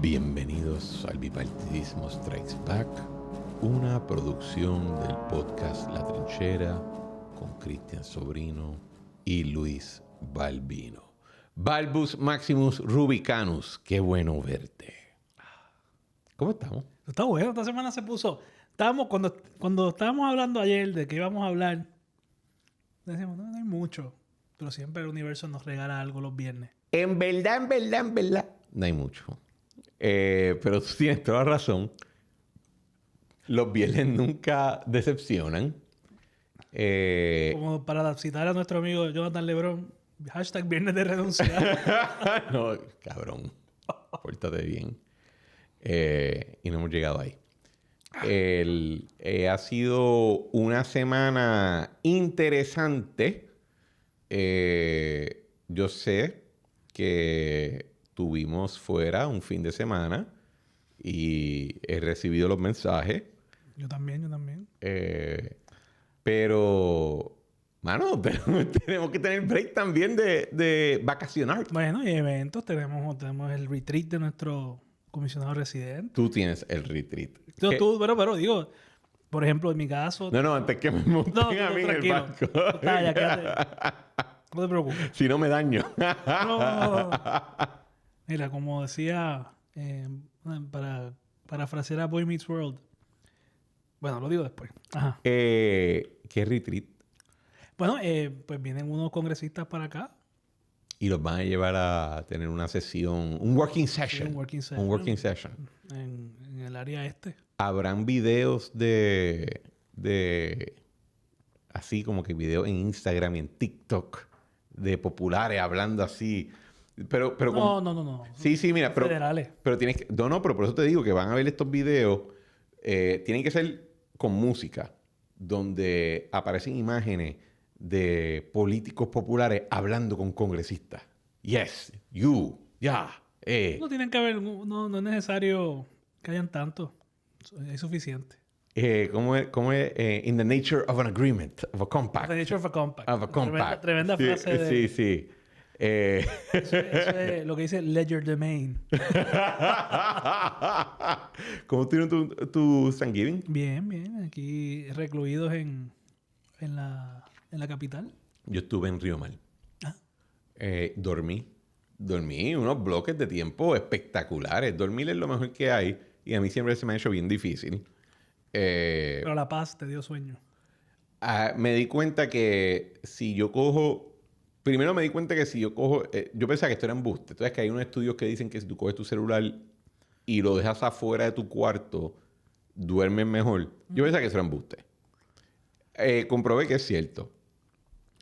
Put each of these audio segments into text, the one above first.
Bienvenidos al Bipartidismo Strikes Back, una producción del podcast La Trinchera con Cristian Sobrino y Luis Balbino. Balbus Maximus Rubicanus, qué bueno verte. ¿Cómo estamos? Está bueno, esta semana se puso. Cuando estábamos hablando ayer de que íbamos a hablar, decíamos, no hay mucho, pero siempre el universo nos regala algo los viernes. En verdad, no hay mucho. Pero tú tienes toda la razón. Los viernes nunca decepcionan. Como para citar a nuestro amigo Jonathan Lebron, hashtag viernes de renunciar. No, cabrón. Pórtate bien. Y no hemos llegado ahí. Ha sido una semana interesante. Yo sé que tuvimos fuera un fin de semana y he recibido los mensajes. Yo también. Pero, mano, tenemos que tener break también de vacacionar. Bueno, y eventos, tenemos el retreat de nuestro comisionado residente. Tú tienes el retreat. Pero digo, por ejemplo, en mi caso... No, antes que me monten a mí en el barco. Ya, quédate. No te preocupes. Si no me daño. No. Mira, como decía, para parafrasear a Boy Meets World. Bueno, lo digo después. Ajá. ¿Qué retreat? Bueno, pues vienen unos congresistas para acá. Y los van a llevar a tener una sesión, un working session. Sí, un working session. En el área este. ¿Habrán videos de así como que videos en Instagram y en TikTok de populares hablando así? Pero No. Sí, mira, pero federales. Pero tienes que... No, pero por eso te digo que van a ver estos videos. Tienen que ser con música, donde aparecen imágenes de políticos populares hablando con congresistas. Yes, you, yeah, No tienen que haber... No es necesario que hayan tanto. Es suficiente. ¿Cómo es? In the nature of an agreement, of a compact. The nature of a compact. Of a compact. Tremenda frase de... Sí. Eso es lo que dice Ledger Domain. ¿Cómo tuvieron tu Thanksgiving? Bien. Aquí recluidos en la capital. Yo estuve en Río Mal. Dormí unos bloques de tiempo espectaculares. Dormir es lo mejor que hay y a mí siempre se me ha hecho bien difícil. Pero la paz te dio sueño. Me di cuenta que si yo cojo... Primero me di cuenta que si yo cojo... yo pensaba que esto era embuste. Entonces que hay unos estudios que dicen que si tú coges tu celular y lo dejas afuera de tu cuarto, duermes mejor. Yo pensaba que eso era embuste. Comprobé que es cierto.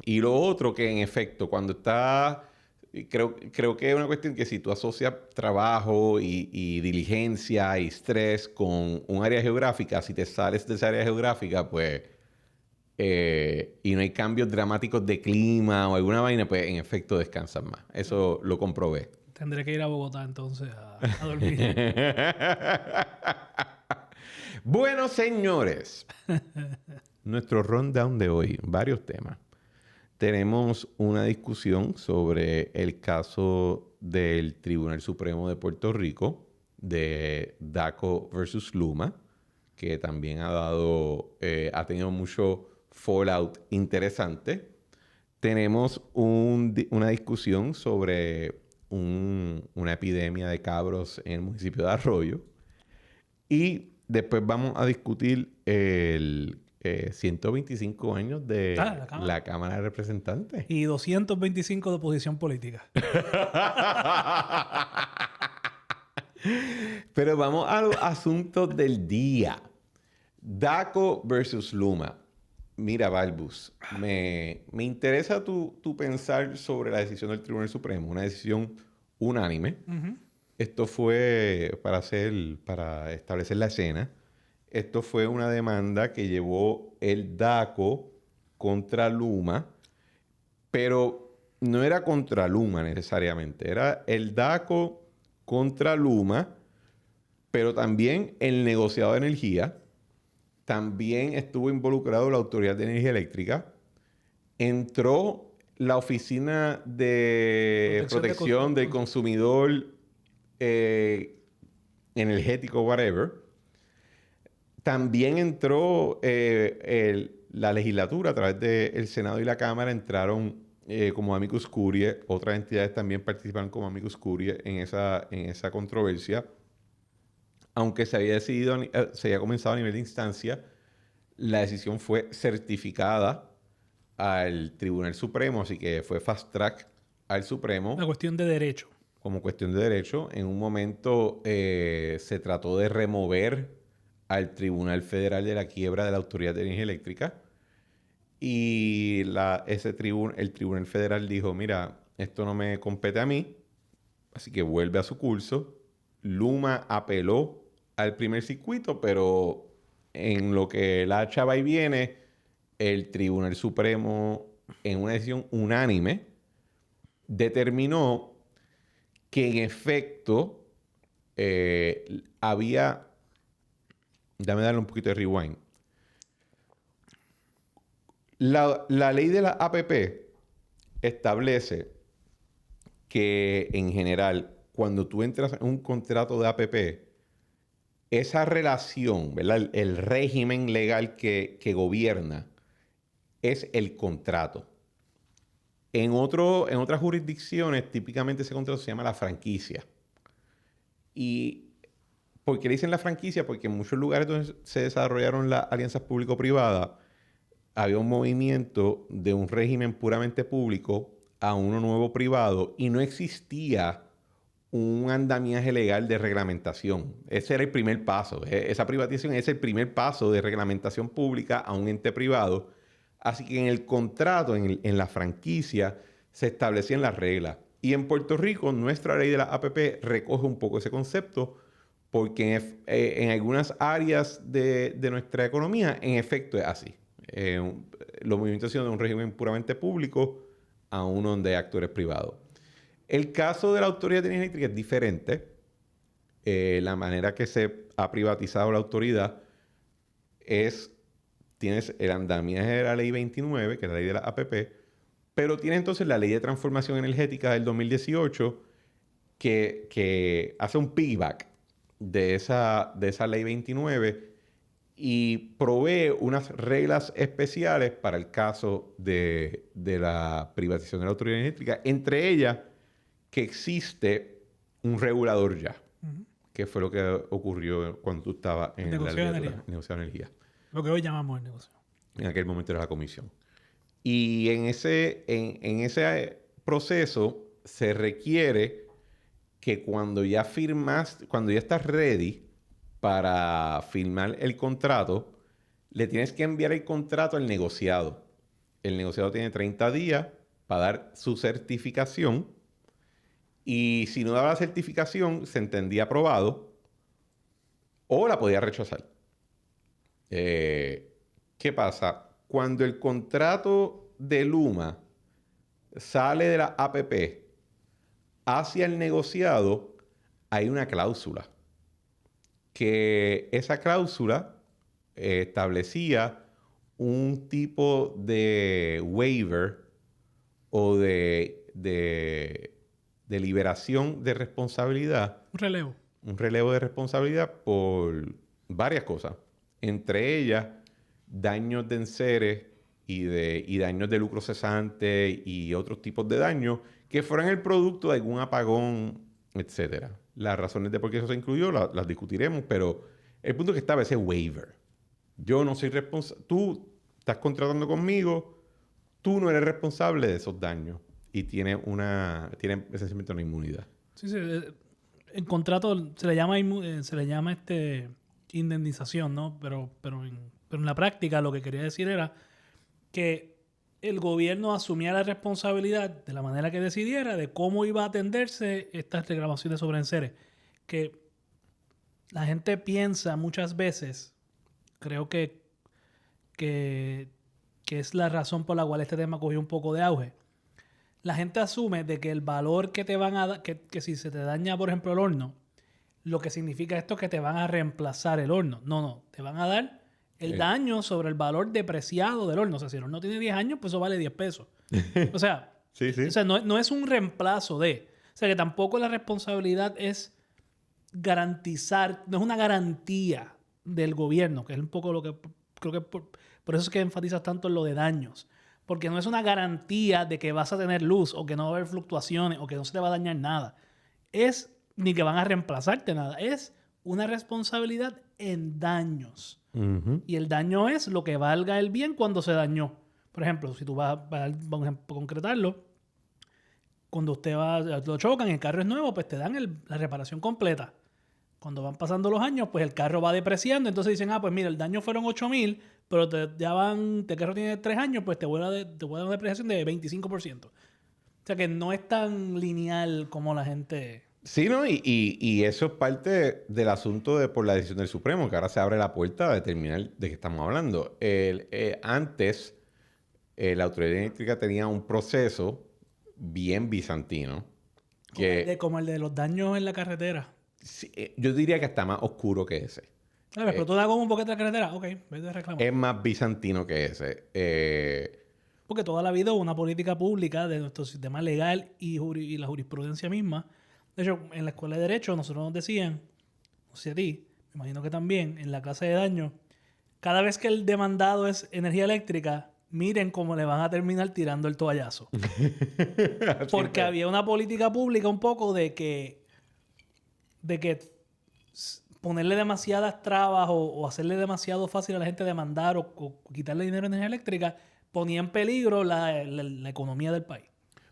Y lo otro que en efecto, cuando estás... Creo que es una cuestión que si tú asocias trabajo y diligencia y estrés con un área geográfica, si te sales de esa área geográfica, pues... y no hay cambios dramáticos de clima o alguna vaina, pues en efecto descansas más. Eso lo comprobé. Tendré que ir a Bogotá entonces a dormir. Bueno, señores. Nuestro rundown de hoy, varios temas. Tenemos una discusión sobre el caso del Tribunal Supremo de Puerto Rico, de DACO versus Luma, que también ha tenido mucho fallout interesante. Tenemos una discusión sobre una epidemia de cabros en el municipio de Arroyo. Y después vamos a discutir el 125 años de la Cámara de Representantes. Y 225 de oposición política. Pero vamos a los asuntos del día. DACO versus Luma. Mira, Balbus, me interesa tu pensar sobre la decisión del Tribunal Supremo. Una decisión unánime. Uh-huh. Esto fue para establecer la escena. Esto fue una demanda que llevó el DACO contra Luma, pero no era contra Luma necesariamente. Era el DACO contra Luma, pero también el negociado de energía. También estuvo involucrado la Autoridad de Energía Eléctrica. Entró la Oficina de Protección del Consumidor energético, whatever. También entró la legislatura a través del Senado y la Cámara, entraron como amicus curiae. Otras entidades también participaron como amicus curiae en esa controversia. Aunque se había comenzado a nivel de instancia, la decisión fue certificada al Tribunal Supremo, así que fue fast track al Supremo. Una cuestión de derecho. Como cuestión de derecho. En un momento se trató de remover al Tribunal Federal de la quiebra de la Autoridad de Energía Eléctrica. Y el Tribunal Federal dijo, mira, esto no me compete a mí, así que vuelve a su curso. Luma apeló al primer circuito, pero en lo que la hacha va y viene, el Tribunal Supremo, en una decisión unánime, determinó que en efecto había... Dame darle un poquito de rewind. La ley de la APP establece que en general, cuando tú entras en un contrato de APP, esa relación, ¿verdad? El régimen legal que gobierna es el contrato. En otras jurisdicciones, típicamente ese contrato se llama la franquicia. ¿Y por qué le dicen la franquicia? Porque en muchos lugares donde se desarrollaron las alianzas público-privadas, había un movimiento de un régimen puramente público a uno nuevo privado y no existía un andamiaje legal de reglamentación. Ese era el primer paso. Esa privatización es el primer paso de reglamentación pública a un ente privado. Así que en el contrato, en la franquicia, se establecían las reglas. Y en Puerto Rico, nuestra ley de la APP recoge un poco ese concepto, porque en algunas áreas de nuestra economía, en efecto, es así. Los movimientos de un régimen puramente público a uno donde hay actores privados. El caso de la Autoridad de Energía Eléctrica es diferente. La manera que se ha privatizado la autoridad tienes el andamiaje de la Ley 29, que es la ley de la APP, pero tiene entonces la Ley de Transformación Energética del 2018 que hace un piggyback de esa Ley 29 y provee unas reglas especiales para el caso de la privatización de la Autoridad Eléctrica, entre ellas que existe un regulador ya, que fue lo que ocurrió cuando tú estabas en la negociación de energía. Lo que hoy llamamos el negocio. En aquel momento era la comisión. Y en ese proceso se requiere que cuando ya estás ready para firmar el contrato, le tienes que enviar el contrato al negociado. El negociado tiene 30 días para dar su certificación. Y si no daba la certificación, se entendía aprobado o la podía rechazar. ¿Qué pasa? Cuando el contrato de Luma sale de la APP hacia el negociado, hay una cláusula. Que esa cláusula establecía un tipo de waiver o de liberación de responsabilidad. Un relevo de responsabilidad por varias cosas. Entre ellas, daños de enseres y daños de lucro cesante y otros tipos de daños que fueran el producto de algún apagón, etcétera. Las razones de por qué eso se incluyó las discutiremos, pero el punto es que estaba ese waiver. Yo no soy responsable. Tú estás contratando conmigo, tú no eres responsable de esos daños y tiene esencialmente una inmunidad. Sí. El contrato se le llama indemnización, ¿no? Pero en la práctica lo que quería decir era que el gobierno asumía la responsabilidad de la manera que decidiera de cómo iba a atenderse estas reclamaciones sobre enseres. Que la gente piensa muchas veces, creo que es la razón por la cual este tema cogió un poco de auge. La gente asume de que el valor que te van a dar, que si se te daña, por ejemplo, el horno, lo que significa esto es que te van a reemplazar el horno. No, te van a dar el daño sobre el valor depreciado del horno. O sea, si el horno tiene 10 años, pues eso vale 10 pesos. O sea, sí. O sea no es un reemplazo de... O sea, que tampoco la responsabilidad es garantizar, no es una garantía del gobierno, que es un poco lo que creo que por eso es que enfatizas tanto en lo de daños. Porque no es una garantía de que vas a tener luz o que no va a haber fluctuaciones o que no se te va a dañar nada. Es ni que van a reemplazarte nada. Es una responsabilidad en daños. Ujú. Y el daño es lo que valga el bien cuando se dañó. Por ejemplo, si tú vamos a concretarlo, cuando usted lo chocan y el carro es nuevo, pues te dan la reparación completa. Cuando van pasando los años, pues el carro va depreciando. Entonces dicen, pues mira, el daño fueron 8,000, pero el carro tiene 3 años, pues te voy a dar una depreciación de 25%. O sea que no es tan lineal como la gente... Sí, ¿no? Y eso es parte del asunto por la decisión del Supremo, que ahora se abre la puerta a determinar de qué estamos hablando. Antes, la Autoridad Eléctrica tenía un proceso bien bizantino. Como el de los daños en la carretera. Sí, yo diría que está más oscuro que ese. A ver, pero tú das como un boquete de la carretera. Ok, vete de reclamo. Es más bizantino que ese. Porque toda la vida hubo una política pública de nuestro sistema legal y la jurisprudencia misma. De hecho, en la escuela de Derecho nosotros nos decían, no sé a ti, me imagino que también, en la clase de daño, cada vez que el demandado es energía eléctrica, miren cómo le van a terminar tirando el toallazo. Porque había una política pública un poco de que ponerle demasiadas trabas o hacerle demasiado fácil a la gente demandar o quitarle dinero a energía eléctrica ponía en peligro la economía del país.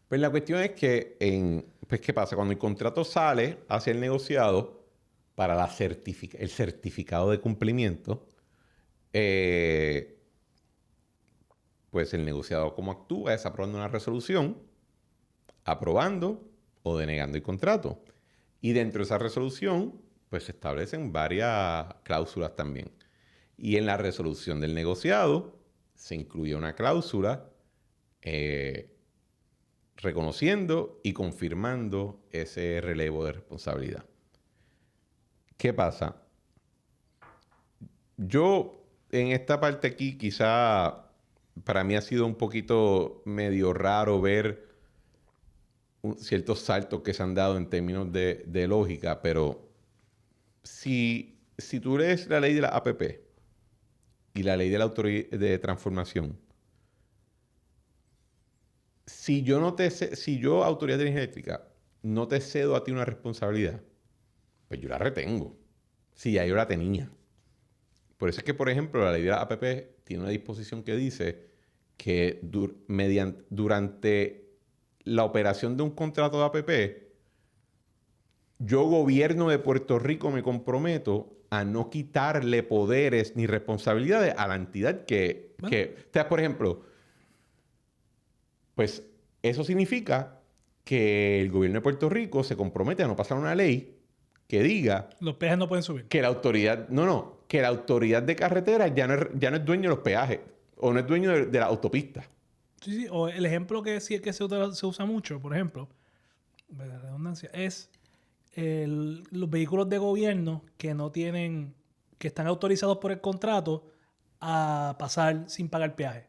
Pues la cuestión es que, pues, ¿qué pasa? Cuando el contrato sale hacia el negociado para el certificado de cumplimiento, pues el negociado, ¿cómo actúa? Es aprobando una resolución, aprobando o denegando el contrato. Y dentro de esa resolución, pues se establecen varias cláusulas también. Y en la resolución del negociado se incluye una cláusula reconociendo y confirmando ese relevo de responsabilidad. ¿Qué pasa? Yo, en esta parte aquí, quizá para mí ha sido un poquito medio raro ver ciertos saltos que se han dado en términos de lógica, pero si tú lees la ley de la APP y la ley de la autoridad de transformación, si yo, autoridad de energía eléctrica, no te cedo a ti una responsabilidad, pues yo la retengo. Si ya yo la tenía. Por eso es que, por ejemplo, la ley de la APP tiene una disposición que dice que durante la operación de un contrato de APP, yo, gobierno de Puerto Rico, me comprometo a no quitarle poderes ni responsabilidades a la entidad o sea, por ejemplo, pues eso significa que el gobierno de Puerto Rico se compromete a no pasar una ley que diga... Los peajes no pueden subir. Que la autoridad... que la autoridad de carretera ya no es dueño de los peajes o no es dueño de la autopista. Sí. O el ejemplo que sí que se usa mucho, por ejemplo, la redundancia, es los vehículos de gobierno que están autorizados por el contrato a pasar sin pagar peaje.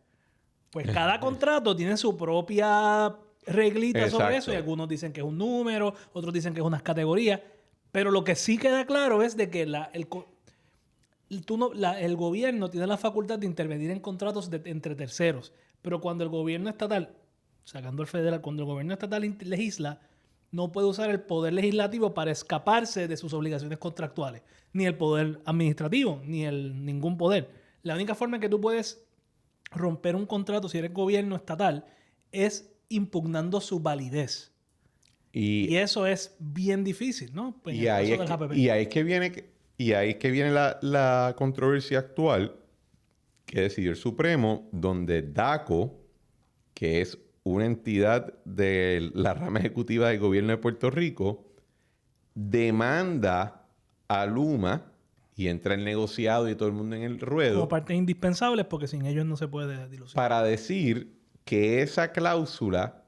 Pues cada contrato tiene su propia reglita sobre eso y algunos dicen que es un número, otros dicen que es unas categorías, pero lo que sí queda claro es de que el gobierno tiene la facultad de intervenir en contratos entre terceros, pero cuando el gobierno estatal, sacando el federal, cuando el gobierno estatal legisla, no puede usar el poder legislativo para escaparse de sus obligaciones contractuales, ni el poder administrativo, ni ningún poder. La única forma en que tú puedes romper un contrato si eres gobierno estatal es impugnando su validez. Y eso es bien difícil, ¿no? Pues y ahí es que viene la controversia actual que decidió el Supremo, donde DACO, que es una entidad de la rama ejecutiva del gobierno de Puerto Rico, demanda a Luma y entra el negociado y todo el mundo en el ruedo. Como partes indispensables porque sin ellos no se puede dilucidar. Para decir que esa cláusula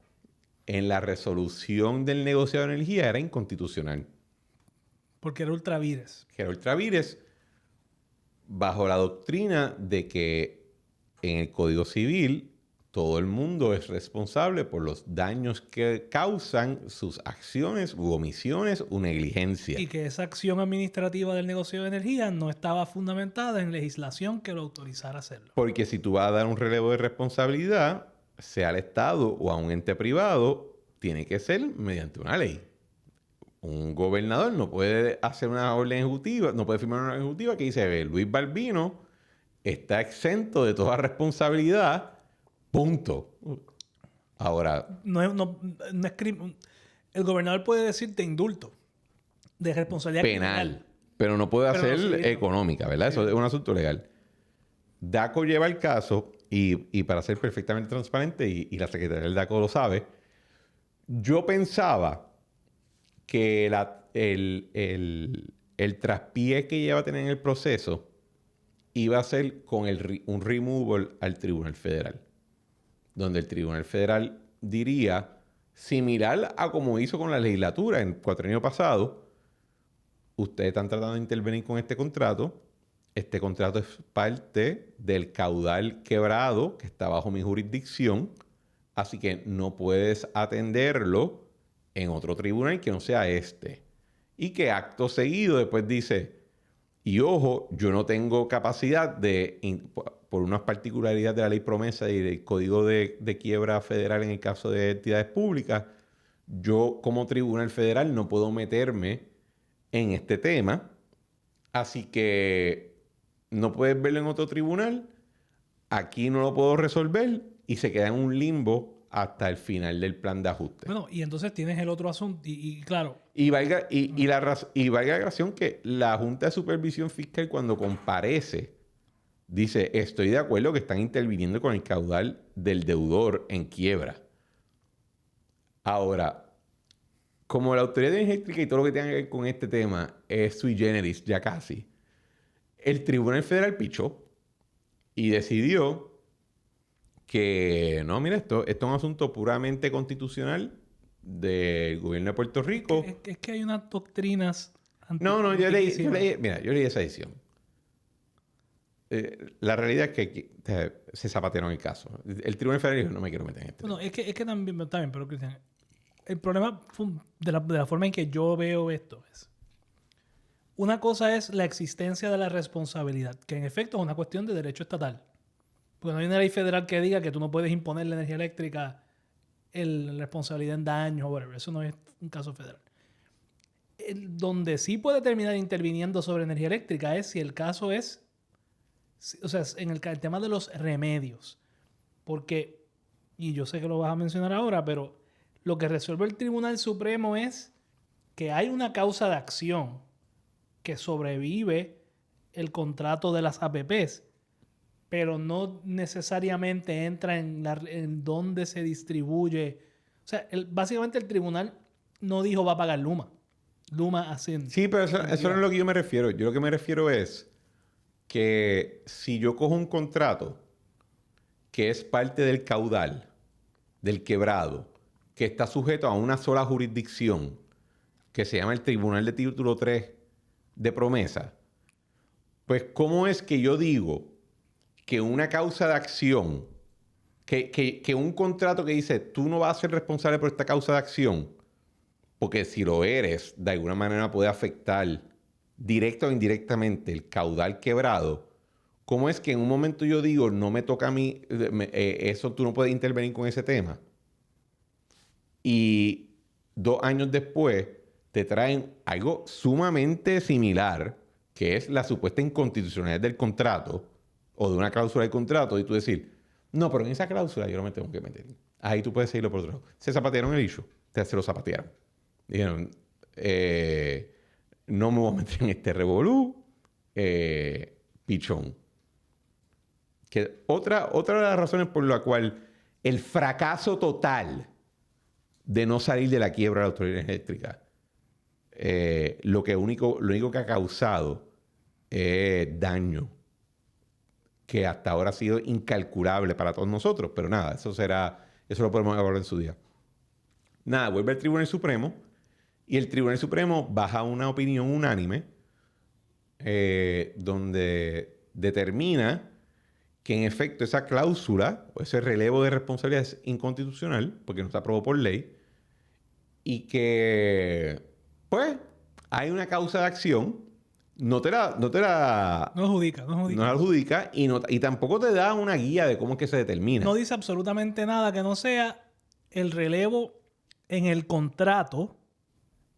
en la resolución del negociado de energía era inconstitucional. Porque era ultra vires. Que era ultra vires bajo la doctrina de que en el Código Civil todo el mundo es responsable por los daños que causan sus acciones u omisiones u negligencia. Y que esa acción administrativa del negocio de energía no estaba fundamentada en legislación que lo autorizara a hacerlo. Porque si tú vas a dar un relevo de responsabilidad, sea al Estado o a un ente privado, tiene que ser mediante una ley. Un gobernador no puede hacer una orden ejecutiva, no puede firmar una orden ejecutiva que dice Luis Balbino está exento de toda responsabilidad, punto. Ahora, No es crimen. El gobernador puede decir te indulto de responsabilidad penal, criminal. pero no puede Pero hacer no civil, económica, ¿verdad? Eso es un asunto legal. DACO lleva el caso y para ser perfectamente transparente, y la secretaria del DACO lo sabe, yo pensaba que el traspié que ella va a tener en el proceso iba a ser con un removal al Tribunal Federal, donde el Tribunal Federal diría, similar a como hizo con la legislatura en el cuatrienio pasado, ustedes están tratando de intervenir con este contrato es parte del caudal quebrado que está bajo mi jurisdicción, así que no puedes atenderlo en otro tribunal que no sea este. Y que acto seguido después dice, y ojo, yo no tengo capacidad por unas particularidades de la ley promesa y del código de quiebra federal en el caso de entidades públicas, yo como tribunal federal no puedo meterme en este tema, así que no puedes verlo en otro tribunal, aquí no lo puedo resolver y se queda en un limbo hasta el final del plan de ajuste. Bueno, y entonces tienes el otro asunto y claro. Y valga la razón que la Junta de Supervisión Fiscal cuando comparece dice, estoy de acuerdo que están interviniendo con el caudal del deudor en quiebra. Ahora, como la Autoridad Energética y todo lo que tenga que ver con este tema es sui generis ya casi, el Tribunal Federal pichó y decidió que, no, mira, esto es un asunto puramente constitucional del gobierno de Puerto Rico. Es que hay unas doctrinas... No, yo leí esa edición. La realidad es que se zapatearon el caso. El Tribunal Federal dijo, no me quiero meter en esto. Bueno, es que también, está bien, pero Cristian, el problema de la forma en que yo veo esto es... Una cosa es la existencia de la responsabilidad, que en efecto es una cuestión de derecho estatal. Porque no hay una ley federal que diga que tú no puedes imponer la energía eléctrica la responsabilidad en daños o whatever. Eso no es un caso federal. Donde sí puede terminar interviniendo sobre energía eléctrica es si el caso es... O sea, en el tema de los remedios. Porque, y yo sé que lo vas a mencionar ahora, pero lo que resuelve el Tribunal Supremo es que hay una causa de acción que sobrevive el contrato de las APPs, pero no necesariamente entra en dónde se distribuye. O sea, básicamente el tribunal no dijo va a pagar Luma. Luma haciendo. Sí, pero eso no es lo que yo me refiero. Yo lo que me refiero es que si yo cojo un contrato que es parte del caudal, del quebrado, que está sujeto a una sola jurisdicción, que se llama el Tribunal de Título 3 de promesa, pues ¿cómo es que yo digo que una causa de acción, que un contrato que dice tú no vas a ser responsable por esta causa de acción, porque si lo eres, de alguna manera puede afectar directa o indirectamente el caudal quebrado, ¿cómo es que en un momento yo digo no me toca a mí, eso tú no puedes intervenir con ese tema? Y 2 años después te traen algo sumamente similar, que es la supuesta inconstitucionalidad del contrato o de una cláusula del contrato, y tú decir, no, pero en esa cláusula yo no me tengo que meter. Ahí tú puedes seguirlo por otro lado. Se zapatearon el issue. Se lo zapatearon. Dijeron, no me voy a meter en este revolú, pichón. Que otra de las razones por la cual el fracaso total de no salir de la quiebra de la autoridad eléctrica, lo único que ha causado es daño que hasta ahora ha sido incalculable para todos nosotros, pero nada, eso lo podemos hablar en su día. Nada, vuelve al Tribunal Supremo y el Tribunal Supremo baja una opinión unánime donde determina que en efecto esa cláusula o ese relevo de responsabilidad es inconstitucional porque no se aprobó por ley y que, pues, hay una causa de acción, no la No adjudica. adjudica y tampoco te da una guía de cómo es que se determina. No dice absolutamente nada que no sea el relevo en el contrato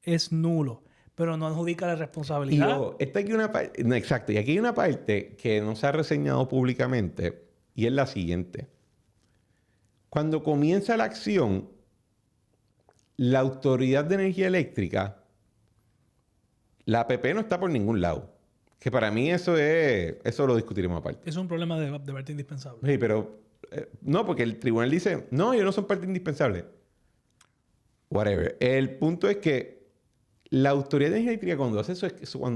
es nulo, pero no adjudica la Y responsabilidad. ojo, está aquí una parte, no, exacto, y aquí hay una parte que no se ha reseñado públicamente y es la siguiente. Cuando comienza la acción, la Autoridad de Energía Eléctrica, la APP no está por ningún lado. Que para mí eso lo discutiremos aparte. Es un problema de parte indispensable. Sí, pero no, porque el tribunal dice, no, ellos no son parte indispensable. Whatever. El punto es que la Autoridad de Energía Eléctrica cuando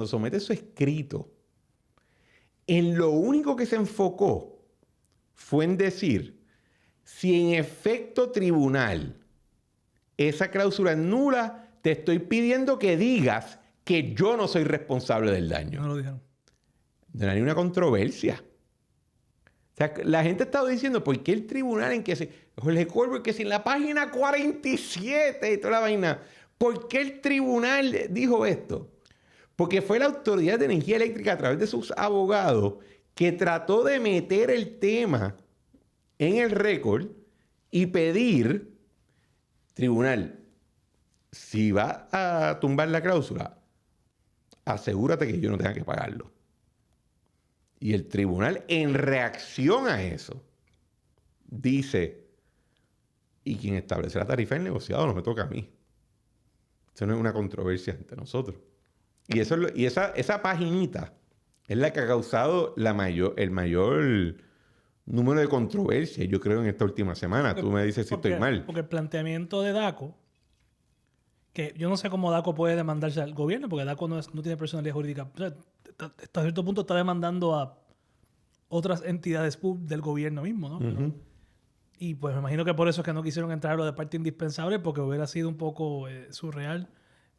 somete su escrito, en lo único que se enfocó fue en decir, si en efecto tribunal esa cláusula es nula, te estoy pidiendo que digas que yo no soy responsable del daño. No lo dijeron. No hay una controversia. O sea, la gente ha estado diciendo, ¿por qué el tribunal en que se... Jorge Colbert, que si en la página 47 y toda la vaina, ¿por qué el tribunal dijo esto? Porque fue la Autoridad de Energía Eléctrica a través de sus abogados que trató de meter el tema en el récord y pedir, tribunal, si va a tumbar la cláusula, asegúrate que yo no tenga que pagarlo. Y el tribunal, en reacción a eso, dice, y quien establece la tarifa es el negociado, no me toca a mí. Eso no es una controversia entre nosotros. Y esa paginita es la que ha causado el mayor número de controversias, yo creo, en esta última semana. Tú me dices si estoy mal. Porque el planteamiento de DACO, que yo no sé cómo DACO puede demandarse al gobierno, porque DACO no tiene personalidad jurídica. O sea, hasta cierto punto está demandando a otras entidades del gobierno mismo, ¿no? Uh-huh. Y pues me imagino que por eso es que no quisieron entrar a lo de parte indispensable, porque hubiera sido un poco surreal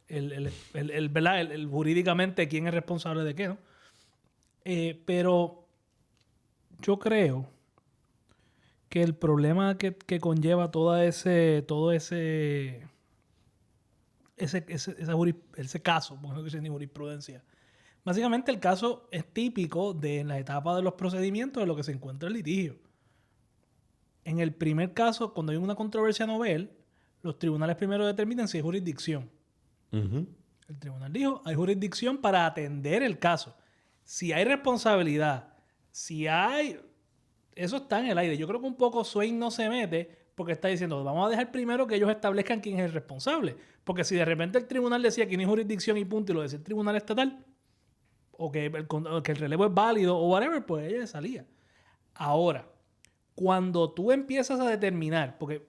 ¿verdad? El jurídicamente quién es responsable de qué, ¿no? Pero yo creo que el problema que conlleva todo ese caso, porque no quiero decir ni jurisprudencia. Básicamente el caso es típico de la etapa de los procedimientos de lo que se encuentra el litigio. En el primer caso, cuando hay una controversia novel, los tribunales primero determinan si hay jurisdicción. Uh-huh. El tribunal dijo, hay jurisdicción para atender el caso. Si hay responsabilidad, eso está en el aire. Yo creo que un poco Swain no se mete porque está diciendo, vamos a dejar primero que ellos establezcan quién es el responsable. Porque si de repente el tribunal decía que no hay jurisdicción y punto, y lo decía el tribunal estatal, o que el relevo es válido o whatever, pues ella salía. Ahora, cuando tú empiezas a determinar, porque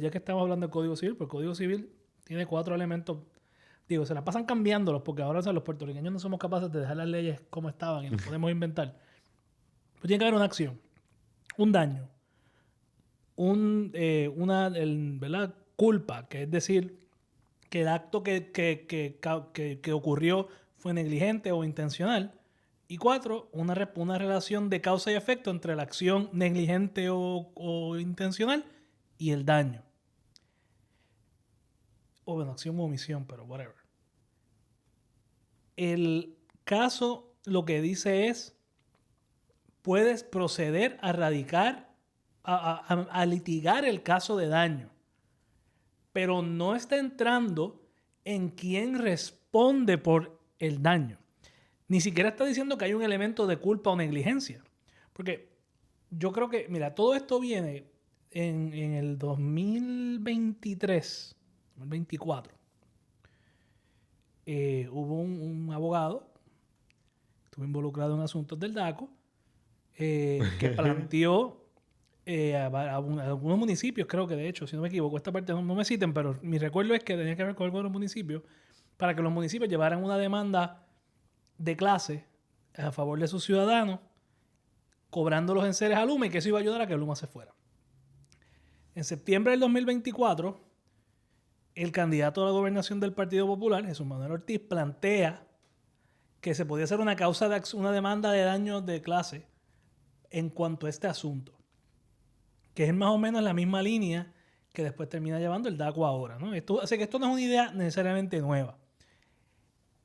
ya que estamos hablando del Código Civil, pues el Código Civil tiene 4 elementos. Digo, se la pasan cambiándolos porque ahora los puertorriqueños no somos capaces de dejar las leyes como estaban y las podemos inventar. Pues tiene que haber una acción, un daño, ¿verdad? Culpa, que es decir, que el acto que ocurrió fue negligente o intencional. Y 4, una relación de causa y efecto entre la acción negligente o intencional y el daño. O bueno, acción o omisión, pero whatever. El caso lo que dice es, puedes proceder a radicar, a litigar el caso de daño, pero no está entrando en quién responde por el daño. Ni siquiera está diciendo que hay un elemento de culpa o negligencia. Porque yo creo que, mira, todo esto viene en el 2023, 2024. Hubo un abogado, estuvo involucrado en asuntos del DACO, que planteó a algunos municipios, creo que de hecho, si no me equivoco, esta parte no me citen, pero mi recuerdo es que tenía que ver con algunos municipios, para que los municipios llevaran una demanda de clase a favor de sus ciudadanos, cobrando los enseres a Luma, y que eso iba a ayudar a que Luma se fuera. En septiembre del 2024, el candidato a la gobernación del Partido Popular, Jesús Manuel Ortiz, plantea que se podía hacer una demanda de daños de clase en cuanto a este asunto, que es más o menos la misma línea que después termina llevando el DACO ahora, ¿no? Así que esto no es una idea necesariamente nueva.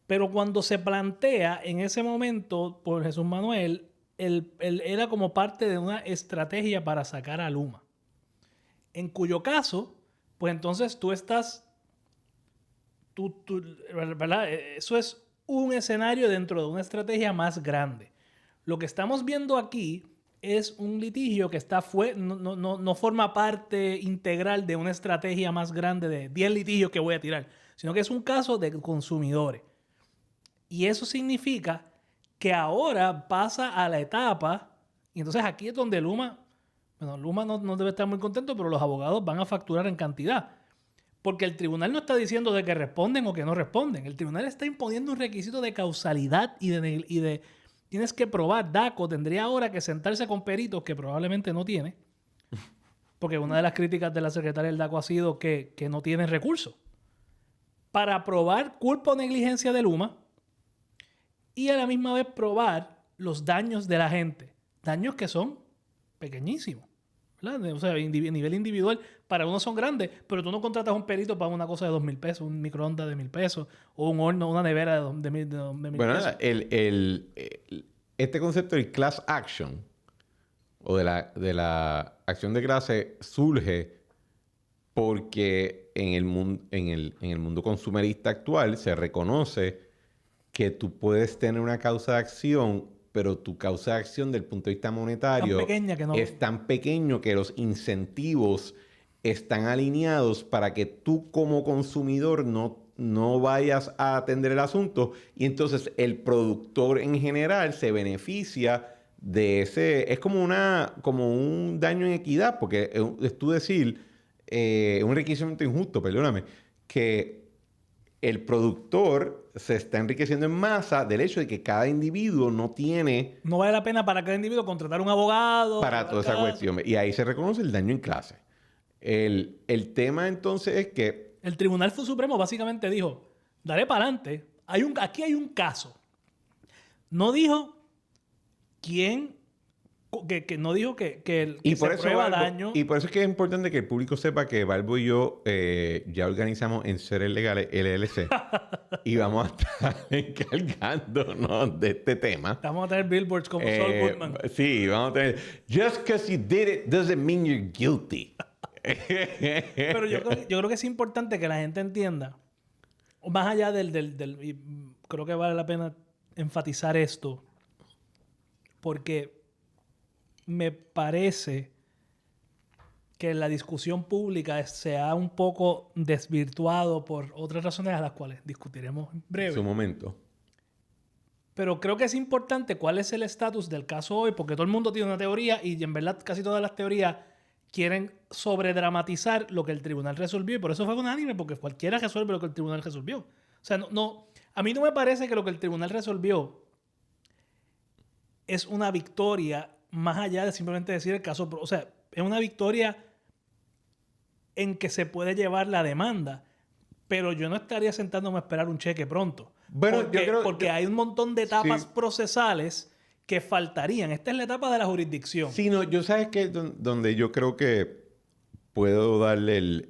Pero cuando se plantea en ese momento por Jesús Manuel, era como parte de una estrategia para sacar a Luma. En cuyo caso, pues entonces tú estás... ¿verdad? Eso es un escenario dentro de una estrategia más grande. Lo que estamos viendo aquí es un litigio que no forma parte integral de una estrategia más grande de 10 litigios que voy a tirar, sino que es un caso de consumidores. Y eso significa que ahora pasa a la etapa, y entonces aquí es donde Luma no debe estar muy contento, pero los abogados van a facturar en cantidad. Porque el tribunal no está diciendo de que responden o que no responden. El tribunal está imponiendo un requisito de causalidad y de tienes que probar. DACO tendría ahora que sentarse con peritos que probablemente no tiene. Porque una de las críticas de la secretaria del DACO ha sido que no tienen recursos para probar culpa o negligencia de Luma y a la misma vez probar los daños de la gente. Daños que son pequeñísimos, ¿verdad? O sea, a nivel individual, para unos son grandes, pero tú no contratas un perito para una cosa de 2,000 pesos, un microondas de 1,000 pesos, o un horno, una nevera de 1,000 pesos. Este concepto del class action, o de la acción de clase, surge porque en el mundo consumerista actual se reconoce que tú puedes tener una causa de acción, pero tu causa de acción del punto de vista monetario es tan pequeño que los incentivos están alineados para que tú como consumidor no vayas a atender el asunto, y entonces el productor en general se beneficia de ese... Es como un daño en equidad, porque es tú decir, un enriquecimiento injusto, perdóname, que el productor se está enriqueciendo en masa del hecho de que cada individuo no tiene... No vale la pena para cada individuo contratar un abogado. Para toda esa cuestión. Y ahí se reconoce el daño en clase. El tema entonces es que... El Tribunal Supremo básicamente dijo, daré para adelante. Aquí hay un caso. No dijo quién... Que no dijo que se prueba daño. Y por eso es que es importante que el público sepa que Balbo y yo ya organizamos en Seres Legales LLC y vamos a estar encargándonos de este tema. Vamos a tener billboards como Saul Goodman. Sí, vamos a tener... Just because you did it doesn't mean you're guilty. Pero yo creo que es importante que la gente entienda, más allá y creo que vale la pena enfatizar esto, porque me parece que la discusión pública se ha un poco desvirtuado por otras razones a las cuales discutiremos en breve. En su momento. Pero creo que es importante cuál es el estatus del caso hoy, porque todo el mundo tiene una teoría y en verdad casi todas las teorías quieren sobredramatizar lo que el tribunal resolvió, y por eso fue unánime, porque cualquiera resuelve lo que el tribunal resolvió. O sea, a mí no me parece que lo que el tribunal resolvió es una victoria más allá de simplemente decir el caso. O sea, es una victoria en que se puede llevar la demanda, pero yo no estaría sentándome a esperar un cheque pronto. Bueno, porque hay un montón de etapas procesales que faltarían. Esta es la etapa de la jurisdicción. Sí, no, yo sabes que donde yo creo que puedo darle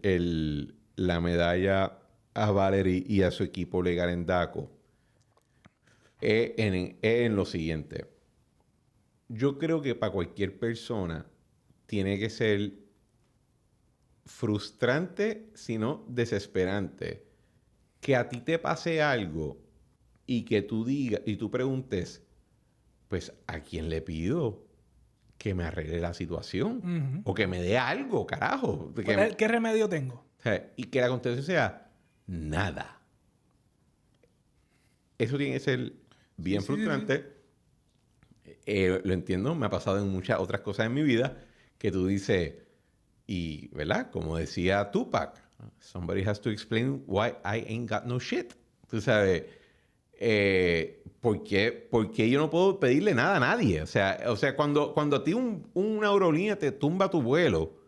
la medalla a Valerie y a su equipo legal en DACO es en lo siguiente. Yo creo que para cualquier persona tiene que ser frustrante, sino desesperante, que a ti te pase algo y que tú digas y tú preguntes, pues, ¿a quién le pido que me arregle la situación? O que me dé algo, carajo. ¿Qué remedio tengo? O sea, y que la contestación sea nada. Eso tiene que ser bien frustrante. Lo entiendo, me ha pasado en muchas otras cosas en mi vida que tú dices, y, ¿verdad? Como decía Tupac, somebody has to explain why I ain't got no shit. Tú sabes, ¿por qué yo no puedo pedirle nada a nadie? O sea cuando a ti una aerolínea te tumba tu vuelo,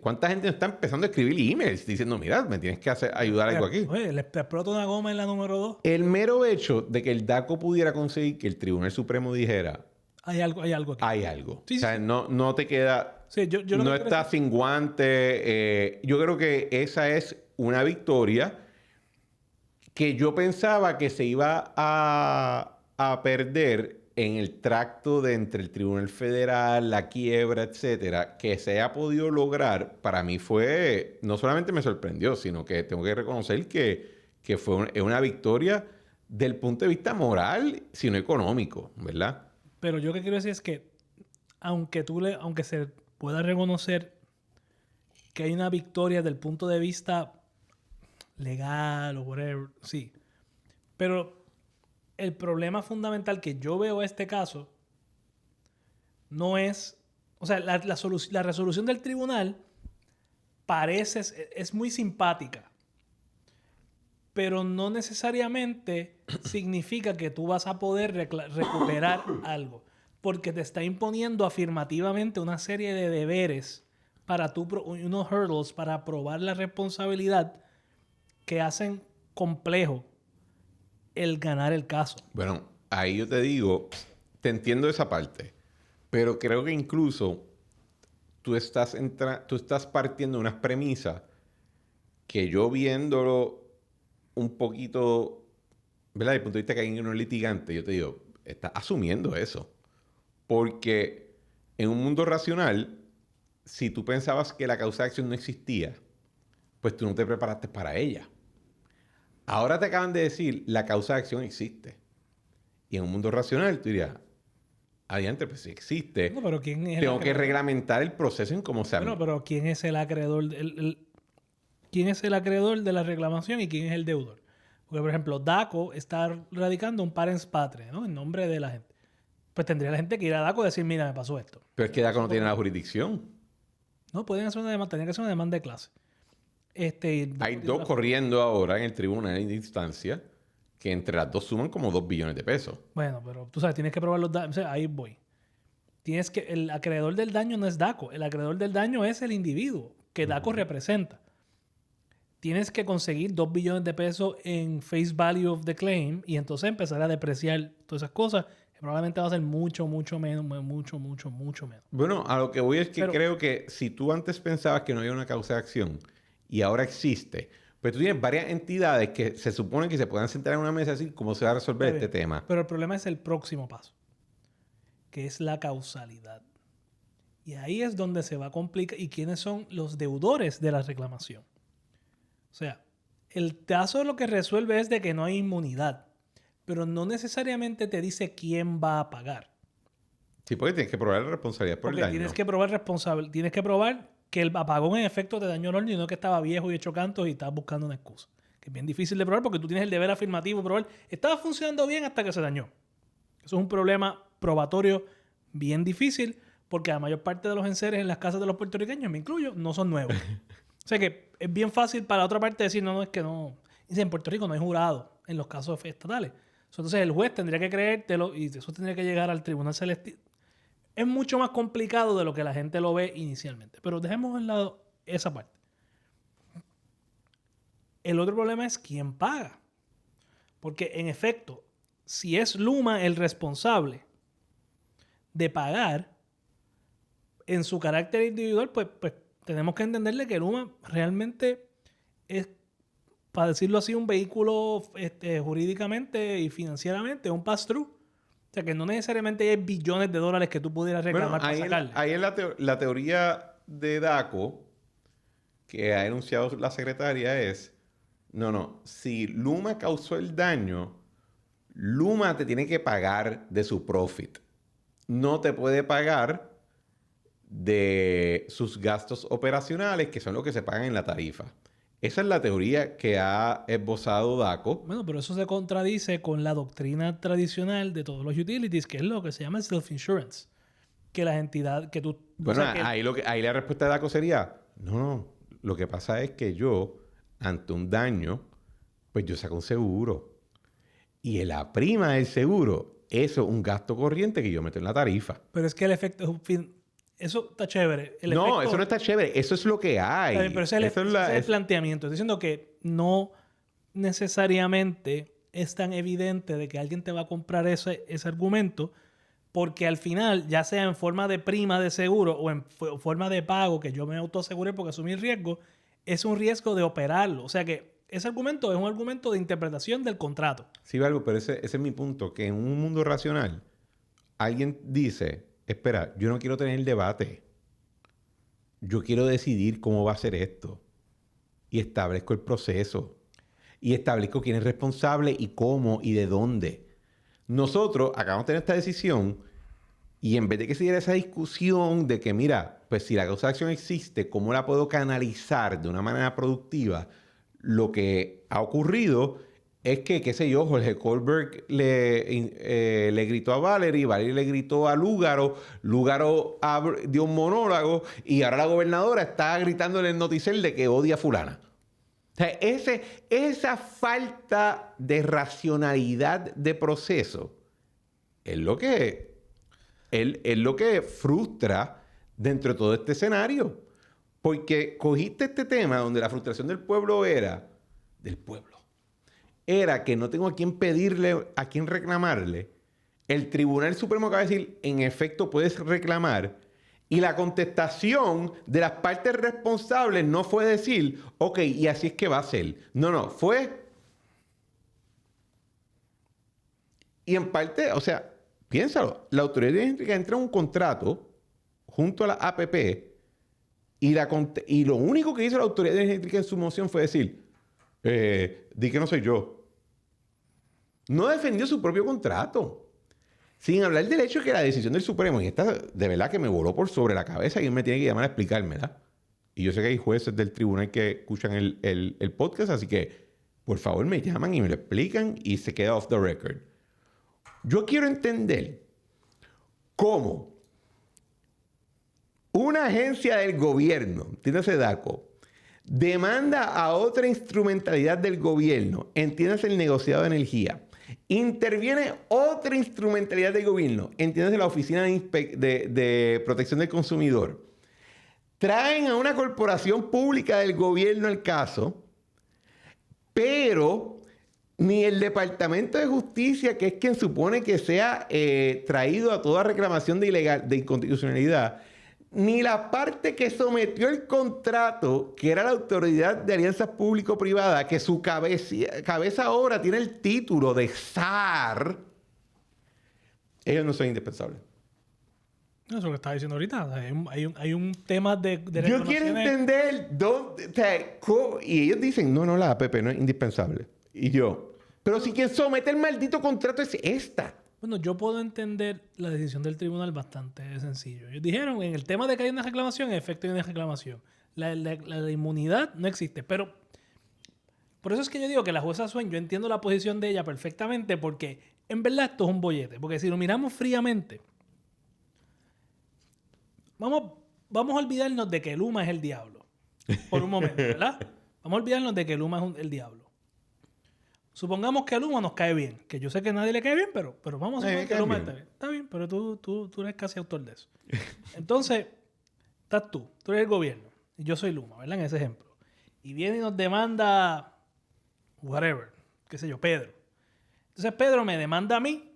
¿cuánta gente está empezando a escribir emails diciendo, mira, me tienes que ayudar algo aquí? Oye, le explota una goma en la número 2. El mero hecho de que el DACO pudiera conseguir que el Tribunal Supremo dijera, Hay algo aquí. Hay algo. Sí, o sea, sí. no te queda... Sí, yo lo no que quiero estás sin guante. Yo creo que esa es una victoria que yo pensaba que se iba a perder en el tracto de entre el Tribunal Federal, la quiebra, etcétera, que se haya podido lograr, para mí fue, no solamente me sorprendió, sino que tengo que reconocer que fue una victoria del punto de vista moral, sino económico, ¿verdad? Pero yo lo que quiero decir es que aunque se pueda reconocer que hay una victoria desde el punto de vista legal o whatever, sí. Pero el problema fundamental que yo veo en este caso no es... O sea, la resolución del tribunal es muy simpática, pero no necesariamente significa que tú vas a poder recuperar algo, porque te está imponiendo afirmativamente una serie de deberes para unos hurdles para probar la responsabilidad que hacen complejo el ganar el caso. Bueno, ahí yo te digo, te entiendo esa parte, pero creo que incluso tú estás partiendo de unas premisas que yo viéndolo un poquito, ¿verdad? Desde el punto de vista que hay un litigante, yo te digo, estás asumiendo eso. Porque en un mundo racional, si tú pensabas que la causa de acción no existía, pues tú no te preparaste para ella. Ahora te acaban de decir, la causa de acción existe. Y en un mundo racional, tú dirías, adiante, pues si existe, No, pero ¿quién es tengo que reglamentar el proceso en cómo se... Bueno, pero ¿quién es el acreedor? ¿Quién es el acreedor de la reclamación y quién es el deudor? Porque, por ejemplo, DACO está radicando un parens patriae, ¿no? En nombre de la gente. Pues tendría la gente que ir a DACO y decir, mira, me pasó esto. Pero es que DACO no tiene la jurisdicción. No, pueden hacer una demanda, tendrían que hacer una demanda de clase. Hay dos corriendo ahora en el tribunal de instancia que entre las dos suman como 2 billones de pesos. Bueno, pero tú sabes, tienes que probar los daños. O sea, ahí voy. El acreedor del daño no es DACO. El acreedor del daño es el individuo que DACO representa. Tienes que conseguir 2 billones de pesos en face value of the claim y entonces empezar a depreciar todas esas cosas. Que probablemente va a ser mucho menos. Bueno, a lo que voy es que creo que si tú antes pensabas que no había una causa de acción y ahora existe, pues tú tienes varias entidades que se supone que se puedan sentar en una mesa y decir cómo se va a resolver este tema. Pero el problema es el próximo paso, que es la causalidad. Y ahí es donde se va a complicar. ¿Y quiénes son los deudores de la reclamación? O sea, el caso lo que resuelve es de que no hay inmunidad, pero no necesariamente te dice quién va a pagar. Sí, porque tienes que probar la responsabilidad por el daño. Tienes que probar que el apagón en efecto te dañó el horno y no que estaba viejo y hecho cantos y estás buscando una excusa. Que es bien difícil de probar porque tú tienes el deber afirmativo de probar. Estaba funcionando bien hasta que se dañó. Eso es un problema probatorio bien difícil porque la mayor parte de los enseres en las casas de los puertorriqueños, me incluyo, no son nuevos. O sea que es bien fácil para la otra parte decir, no, es que no. Dice, en Puerto Rico no hay jurado en los casos estatales. Entonces el juez tendría que creértelo y eso tendría que llegar al tribunal celestial. Es mucho más complicado de lo que la gente lo ve inicialmente. Pero dejemos en lado esa parte. El otro problema es quién paga. Porque en efecto, si es Luma el responsable de pagar en su carácter individual, pues tenemos que entenderle que Luma realmente es, para decirlo así, un vehículo jurídicamente y financieramente, un pass-through. O sea, que no necesariamente hay billones de dólares que tú pudieras reclamar para sacarle. Ahí en la teoría de DACO que ha enunciado la secretaria es, no, si Luma causó el daño, Luma te tiene que pagar de su profit. No te puede pagar de sus gastos operacionales, que son los que se pagan en la tarifa. Esa es la teoría que ha esbozado DACO. Bueno, pero eso se contradice con la doctrina tradicional de todos los utilities, que es lo que se llama self-insurance. Que las entidades que tú... Bueno, o sea, ahí la respuesta de DACO sería, no, lo que pasa es que yo, ante un daño, pues yo saco un seguro. Y en la prima del seguro, eso es un gasto corriente que yo meto en la tarifa. Pero es que el efecto... Eso está chévere. No, eso no está chévere. Eso es lo que hay. Pero ese es el planteamiento. Estoy diciendo que no necesariamente es tan evidente de que alguien te va a comprar ese argumento porque al final, ya sea en forma de prima de seguro o en forma de pago, que yo me autoaseguré porque asumí el riesgo, es un riesgo de operarlo. O sea que ese argumento es un argumento de interpretación del contrato. Sí, Valgo, pero ese es mi punto, que en un mundo racional, alguien dice, espera, yo no quiero tener el debate. Yo quiero decidir cómo va a ser esto. Y establezco el proceso. Y establezco quién es responsable y cómo y de dónde. Nosotros acabamos de tener esta decisión y en vez de que siguiera esa discusión de que, mira, pues si la causa de acción existe, ¿cómo la puedo canalizar de una manera productiva? Lo que ha ocurrido es que, qué sé yo, Jorge Goldberg le gritó a Valerie, Valerie le gritó a Lúgaro, Lúgaro dio un monólogo y ahora la gobernadora está gritándole en el noticiero de que odia a fulana. O sea, esa falta de racionalidad de proceso es lo que frustra dentro de todo este escenario. Porque cogiste este tema donde la frustración del pueblo era que no tengo a quién pedirle, a quién reclamarle. El Tribunal Supremo acaba de decir, en efecto, puedes reclamar. Y la contestación de las partes responsables no fue decir, ok, y así es que va a ser. No, fue... Y en parte, o sea, piénsalo, la autoridad eléctrica entra en un contrato junto a la APP y lo único que hizo la autoridad eléctrica en su moción fue decir, di que no soy yo. No defendió su propio contrato. Sin hablar del hecho de que la decisión del Supremo, y esta de verdad que me voló por sobre la cabeza y él me tiene que llamar a explicármela. Y yo sé que hay jueces del tribunal que escuchan el podcast, así que por favor me llaman y me lo explican y se queda off the record. Yo quiero entender cómo una agencia del gobierno, entiéndase DACO, demanda a otra instrumentalidad del gobierno, entiéndase el negociado de energía. Interviene otra instrumentalidad del gobierno, entiéndase la Oficina de Protección del Consumidor. Traen a una corporación pública del gobierno al caso, pero ni el Departamento de Justicia, que es quien supone que sea traído a toda reclamación de inconstitucionalidad, ni la parte que sometió el contrato, que era la Autoridad de Alianzas Público-Privadas, que su cabeza ahora tiene el título de SAR, ellos no son indispensables. Eso es lo que estaba diciendo ahorita. Hay un tema de Yo quiero entender dónde... O sea, y ellos dicen, no, la APP no es indispensable. Y yo, pero si quien somete el maldito contrato es esta. Bueno, yo puedo entender la decisión del tribunal bastante sencillo. Ellos dijeron, en el tema de que hay una reclamación, en efecto hay una reclamación. La inmunidad no existe. Pero por eso es que yo digo que la jueza Swain, yo entiendo la posición de ella perfectamente, porque en verdad esto es un bollete. Porque si lo miramos fríamente, vamos a olvidarnos de que Luma es el diablo. Por un momento, ¿verdad? Vamos a olvidarnos de que Luma es el diablo. Supongamos que a Luma nos cae bien. Que yo sé que a nadie le cae bien, pero vamos a suponer que Luma está bien. Está bien, pero tú eres casi autor de eso. Entonces, estás tú eres el gobierno. Y yo soy Luma, ¿verdad? En ese ejemplo. Y viene y nos demanda, whatever, qué sé yo, Pedro. Entonces Pedro me demanda a mí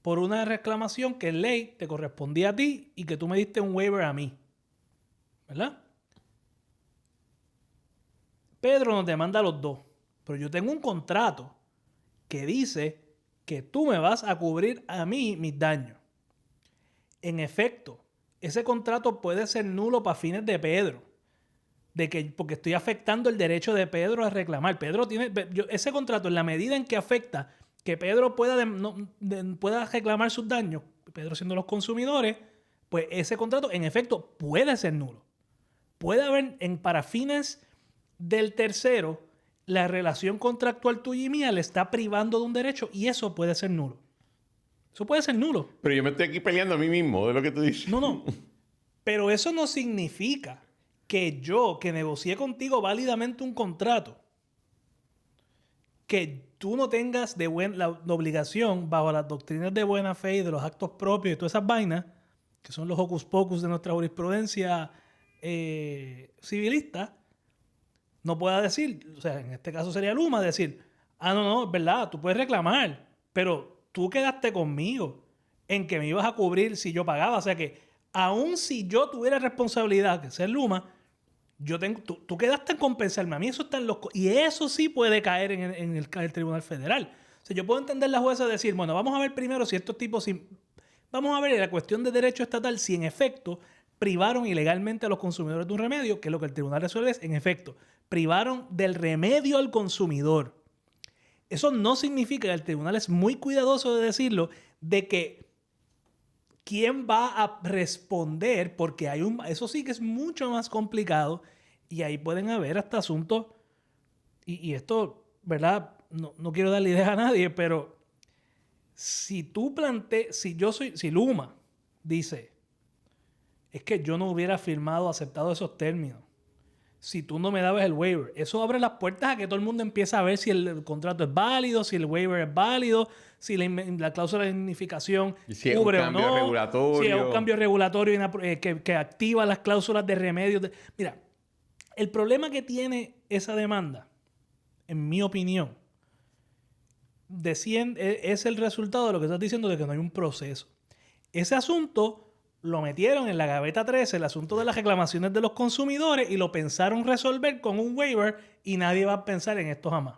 por una reclamación que en ley te correspondía a ti y que tú me diste un waiver a mí. ¿Verdad? Pedro nos demanda a los dos. Pero yo tengo un contrato que dice que tú me vas a cubrir a mí mis daños. En efecto, ese contrato puede ser nulo para fines de Pedro. Porque estoy afectando el derecho de Pedro a reclamar. Ese contrato, en la medida en que afecta que Pedro pueda reclamar sus daños, Pedro siendo los consumidores, pues ese contrato, en efecto, puede ser nulo. Puede haber, para fines del tercero, la relación contractual tuya y mía le está privando de un derecho y eso puede ser nulo. Eso puede ser nulo. Pero yo me estoy aquí peleando a mí mismo de lo que tú dices. No. Pero eso no significa que yo, que negocié contigo válidamente un contrato, que tú no tengas la obligación, bajo las doctrinas de buena fe y de los actos propios y todas esas vainas, que son los hocus pocus de nuestra jurisprudencia civilista, no pueda decir, o sea, en este caso sería Luma, decir, no, es verdad, tú puedes reclamar, pero tú quedaste conmigo en que me ibas a cubrir si yo pagaba. O sea que, aun si yo tuviera responsabilidad, que ser Luma, tú quedaste en compensarme. A mí eso está en los... Y eso sí puede caer en el Tribunal Federal. O sea, yo puedo entender la jueza decir, bueno, vamos a ver primero si estos tipos... Vamos a ver en la cuestión de derecho estatal si en efecto privaron ilegalmente a los consumidores de un remedio, que es lo que el tribunal resuelve es, en efecto, privaron del remedio al consumidor. Eso no significa, el tribunal es muy cuidadoso de decirlo, de que quién va a responder, porque eso sí que es mucho más complicado y ahí pueden haber hasta asuntos, y esto, ¿verdad? No quiero darle idea a nadie, pero si Luma dice, es que yo no hubiera aceptado esos términos, si tú no me dabas el waiver, eso abre las puertas a que todo el mundo empiece a ver si el contrato es válido, si el waiver es válido, si la cláusula de indemnificación cubre o no, regulatorio. si es un cambio regulatorio que activa las cláusulas de remedio. Mira, el problema que tiene esa demanda, en mi opinión, es el resultado de lo que estás diciendo de que no hay un proceso. Ese asunto lo metieron en la gaveta 13, el asunto de las reclamaciones de los consumidores, y lo pensaron resolver con un waiver y nadie va a pensar en esto jamás.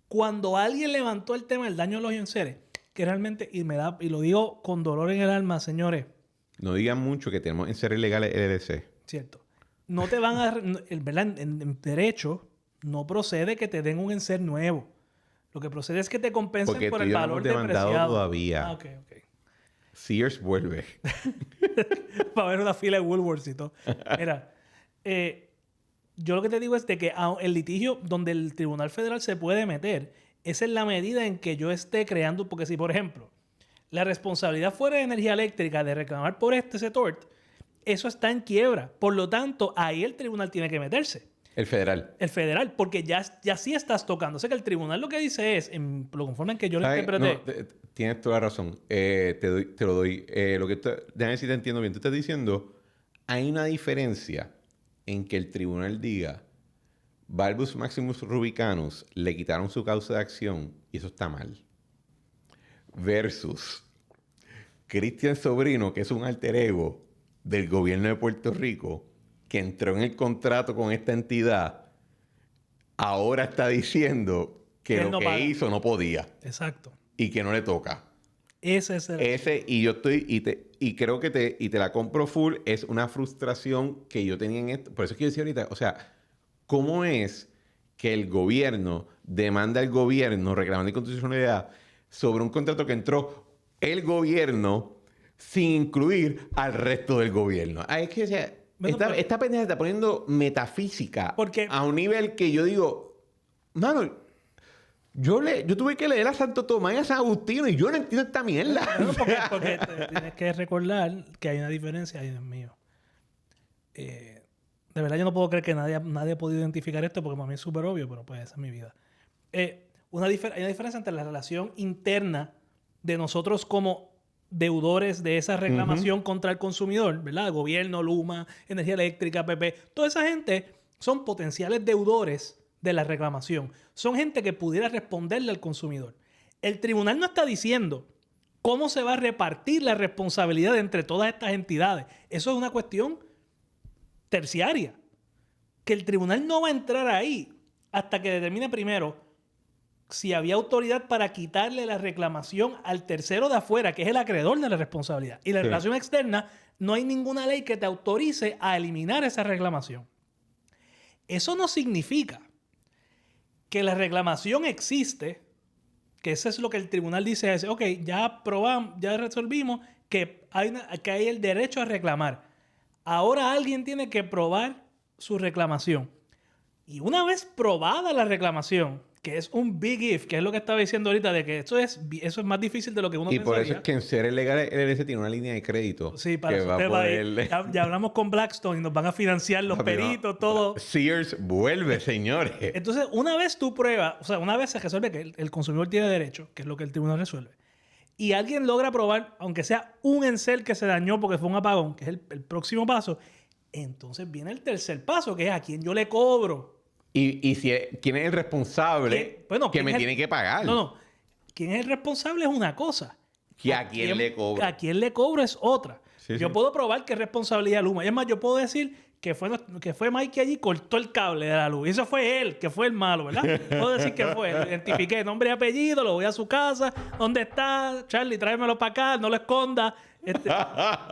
Cuando alguien levantó el tema del daño a los enseres, que realmente, y lo digo con dolor en el alma, señores. No digan mucho que tenemos enseres legales LLC. Cierto. No te van a... ¿verdad? En derecho no procede que te den un enser nuevo. Lo que procede es que te compensen porque por el valor depreciado. Todavía. Ok. Sears vuelve. Para ver una fila de Woolworths y todo. Mira, yo lo que te digo es de que el litigio donde el Tribunal Federal se puede meter es en la medida en que yo esté creando... Porque si, por ejemplo, la responsabilidad fuera de energía eléctrica de reclamar por ese tort, eso está en quiebra. Por lo tanto, ahí el tribunal tiene que meterse. El federal. El federal, porque ya sí estás tocando. O sea que el tribunal lo que dice es, lo conforme en que yo lo interpreté... No, tienes toda la razón. Te lo doy. Déjame ver si te entiendo bien. Tú estás diciendo, hay una diferencia en que el tribunal diga, Balbus Maximus Rubicanus le quitaron su causa de acción y eso está mal. Versus Cristian Sobrino, que es un alter ego del gobierno de Puerto Rico, que entró en el contrato con esta entidad, ahora está diciendo que lo que hizo no podía. Exacto. Y que no le toca. Ese es el... Y creo que te la compro full. Es una frustración que yo tenía en esto. Por eso es que yo decía ahorita, o sea, ¿cómo es que el gobierno demanda al gobierno reclamando inconstitucionalidad sobre un contrato que entró el gobierno sin incluir al resto del gobierno? Es que, o sea, esta pendeja está poniendo metafísica a un nivel que yo digo, mano, yo tuve que leer a Santo Tomás y a San Agustino y yo no entiendo esta mierda. Porque tienes que recordar que hay una diferencia. Ay, Dios mío. De verdad yo no puedo creer que nadie ha podido identificar esto porque para mí es súper obvio, pero pues esa es mi vida. Hay una diferencia entre la relación interna de nosotros como deudores de esa reclamación contra el consumidor, ¿verdad? Gobierno, Luma, Energía Eléctrica, PP. Toda esa gente son potenciales deudores de la reclamación. Son gente que pudiera responderle al consumidor. El tribunal no está diciendo cómo se va a repartir la responsabilidad entre todas estas entidades. Eso es una cuestión terciaria. Que el tribunal no va a entrar ahí hasta que determine primero si había autoridad para quitarle la reclamación al tercero de afuera, que es el acreedor de la responsabilidad. Y la relación externa, no hay ninguna ley que te autorice a eliminar esa reclamación. Eso no significa que la reclamación existe, que eso es lo que el tribunal dice, es, ok, ya probamos, ya resolvimos que hay el derecho a reclamar. Ahora alguien tiene que probar su reclamación. Y una vez probada la reclamación, que es un big if, que es lo que estaba diciendo ahorita, de que eso es más difícil de lo que uno pensaría. Y por eso es que en seres legales LLC tiene una línea de crédito. Sí, para eso ya hablamos con Blackstone y nos van a financiar los peritos, todo. Sears vuelve, señores. Entonces, una vez tú pruebas, o sea, una vez se resuelve que el consumidor tiene derecho, que es lo que el tribunal resuelve, y alguien logra probar, aunque sea un encel que se dañó porque fue un apagón, que es el próximo paso, entonces viene el tercer paso, que es a quién yo le cobro. Y quién es el responsable que me tiene que pagar. No. ¿Quién es el responsable? Es una cosa. ¿Que a quién le cobro? A quién le cobro es otra. Sí, yo sí. puedo probar que es responsabilidad de Luma. Y es más, yo puedo decir que fue Mike que allí cortó el cable de la luz. Y eso fue él, que fue el malo, ¿verdad? Puedo decir que fue él. Identifiqué nombre y apellido, lo voy a su casa. ¿Dónde está? Charlie, tráemelo para acá, no lo esconda.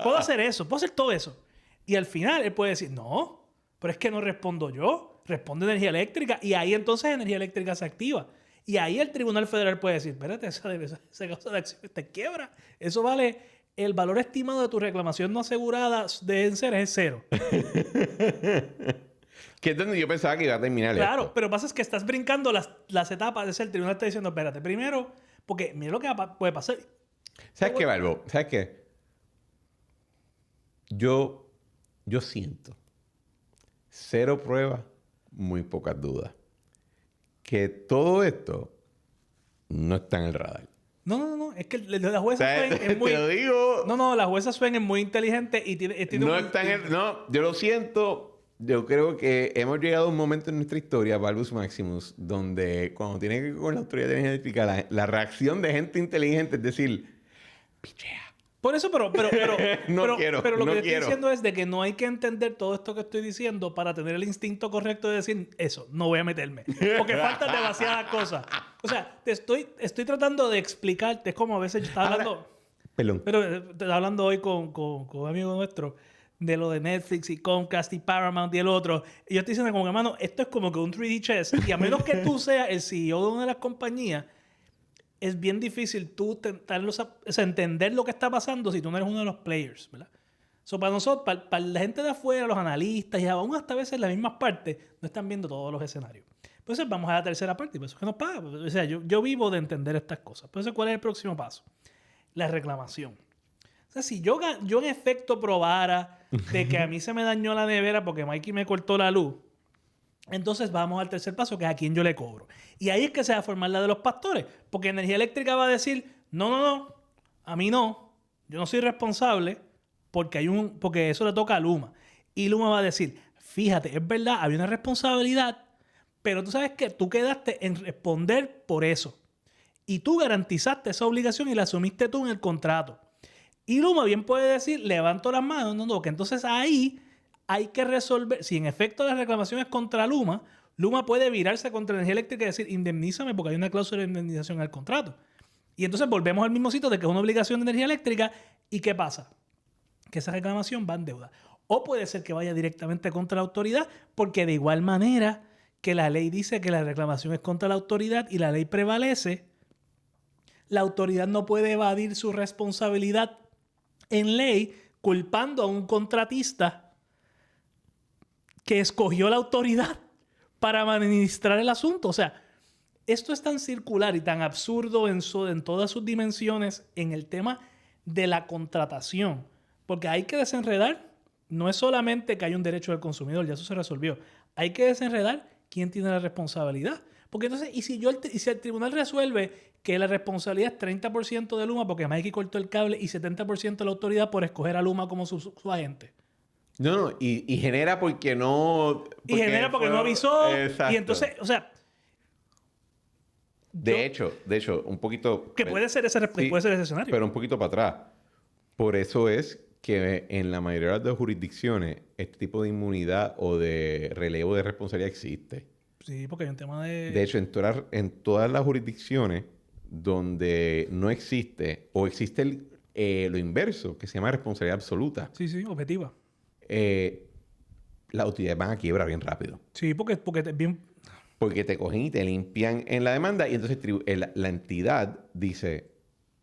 Puedo hacer eso, puedo hacer todo eso. Y al final él puede decir, no, pero es que no respondo yo. Responde Energía Eléctrica. Y ahí entonces Energía Eléctrica se activa. Y ahí el Tribunal Federal puede decir, espérate, esa causa de acción te quiebra. Eso vale, el valor estimado de tu reclamación no asegurada de ser es 0. Que es donde yo pensaba que iba a terminar Claro, esto. pero pasa es que estás brincando las etapas. Es el tribunal está diciendo, espérate, primero, porque mira lo que puede pasar. ¿Sabes qué, Balbo? ¿Sabes qué? Yo siento 0 pruebas, muy pocas dudas. Que todo esto no está en el radar. No. Es que la jueza O sea, Swain es muy... te lo digo. No, la jueza Swain es muy inteligente y tiene No está en el... No, yo lo siento. Yo creo que hemos llegado a un momento en nuestra historia, Balbus Maximus, donde cuando tiene que ver con la autoridad de energía eléctrica, la reacción de gente inteligente es decir, pichea. Por eso, pero No quiero, pero lo no que quiero. estoy diciendo es de que no hay que entender todo esto que estoy diciendo para tener el instinto correcto de decir eso, no voy a meterme. Porque faltan demasiadas cosas. O sea, estoy tratando de explicarte. Es como a veces yo estaba hablando... Perdón. Pero estaba hablando hoy con un amigo nuestro de lo de Netflix y Comcast y Paramount y el otro. Y yo estoy diciendo como, hermano, esto es como que un 3D chess. Y a menos que tú seas el CEO de una de las compañías, es bien difícil tú entender lo que está pasando si tú no eres uno de los players, ¿verdad? Para nosotros, para la gente de afuera, los analistas y aún hasta a veces las mismas partes, no están viendo todos los escenarios. Entonces vamos a la tercera parte y por eso es que nos paga. O sea, yo vivo de entender estas cosas. Entonces, ¿cuál es el próximo paso? La reclamación. O sea, si yo en efecto probara de que a mí se me dañó la nevera porque Mikey me cortó la luz, entonces vamos al tercer paso, que es a quién yo le cobro. Y ahí es que se va a formar la de los pastores. Porque Energía Eléctrica va a decir, no, a mí no. Yo no soy responsable porque eso le toca a Luma. Y Luma va a decir, fíjate, es verdad, había una responsabilidad, pero tú sabes que tú quedaste en responder por eso. Y tú garantizaste esa obligación y la asumiste tú en el contrato. Y Luma bien puede decir, levanto las manos, no, que entonces ahí hay que resolver. Si en efecto la reclamación es contra Luma, Luma puede virarse contra Energía Eléctrica y decir, indemnízame porque hay una cláusula de indemnización en el contrato. Y entonces volvemos al mismo sitio de que es una obligación de Energía Eléctrica. ¿Y qué pasa? Que esa reclamación va en deuda. O puede ser que vaya directamente contra la autoridad, porque de igual manera que la ley dice que la reclamación es contra la autoridad y la ley prevalece, la autoridad no puede evadir su responsabilidad en ley culpando a un contratista que escogió la autoridad para administrar el asunto. O sea, esto es tan circular y tan absurdo en todas sus dimensiones en el tema de la contratación. Porque hay que desenredar, no es solamente que hay un derecho del consumidor, ya eso se resolvió. Hay que desenredar quién tiene la responsabilidad. Porque entonces, y si el tribunal resuelve que la responsabilidad es 30% de Luma porque Mikey cortó el cable y 70% de la autoridad por escoger a Luma como su agente. No, y genera porque no... Y genera porque no avisó. Exacto. Y entonces, o sea... De hecho, un poquito... Que puede ser ese escenario. Pero un poquito para atrás. Por eso es que en la mayoría de las jurisdicciones este tipo de inmunidad o de relevo de responsabilidad existe. Sí, porque hay un tema de... De hecho, en todas las jurisdicciones donde no existe o existe lo inverso, que se llama responsabilidad absoluta. Sí, objetiva. Las autoridades van a quiebra bien rápido. Sí, porque es bien... Porque te cogen y te limpian en la demanda y entonces la entidad dice,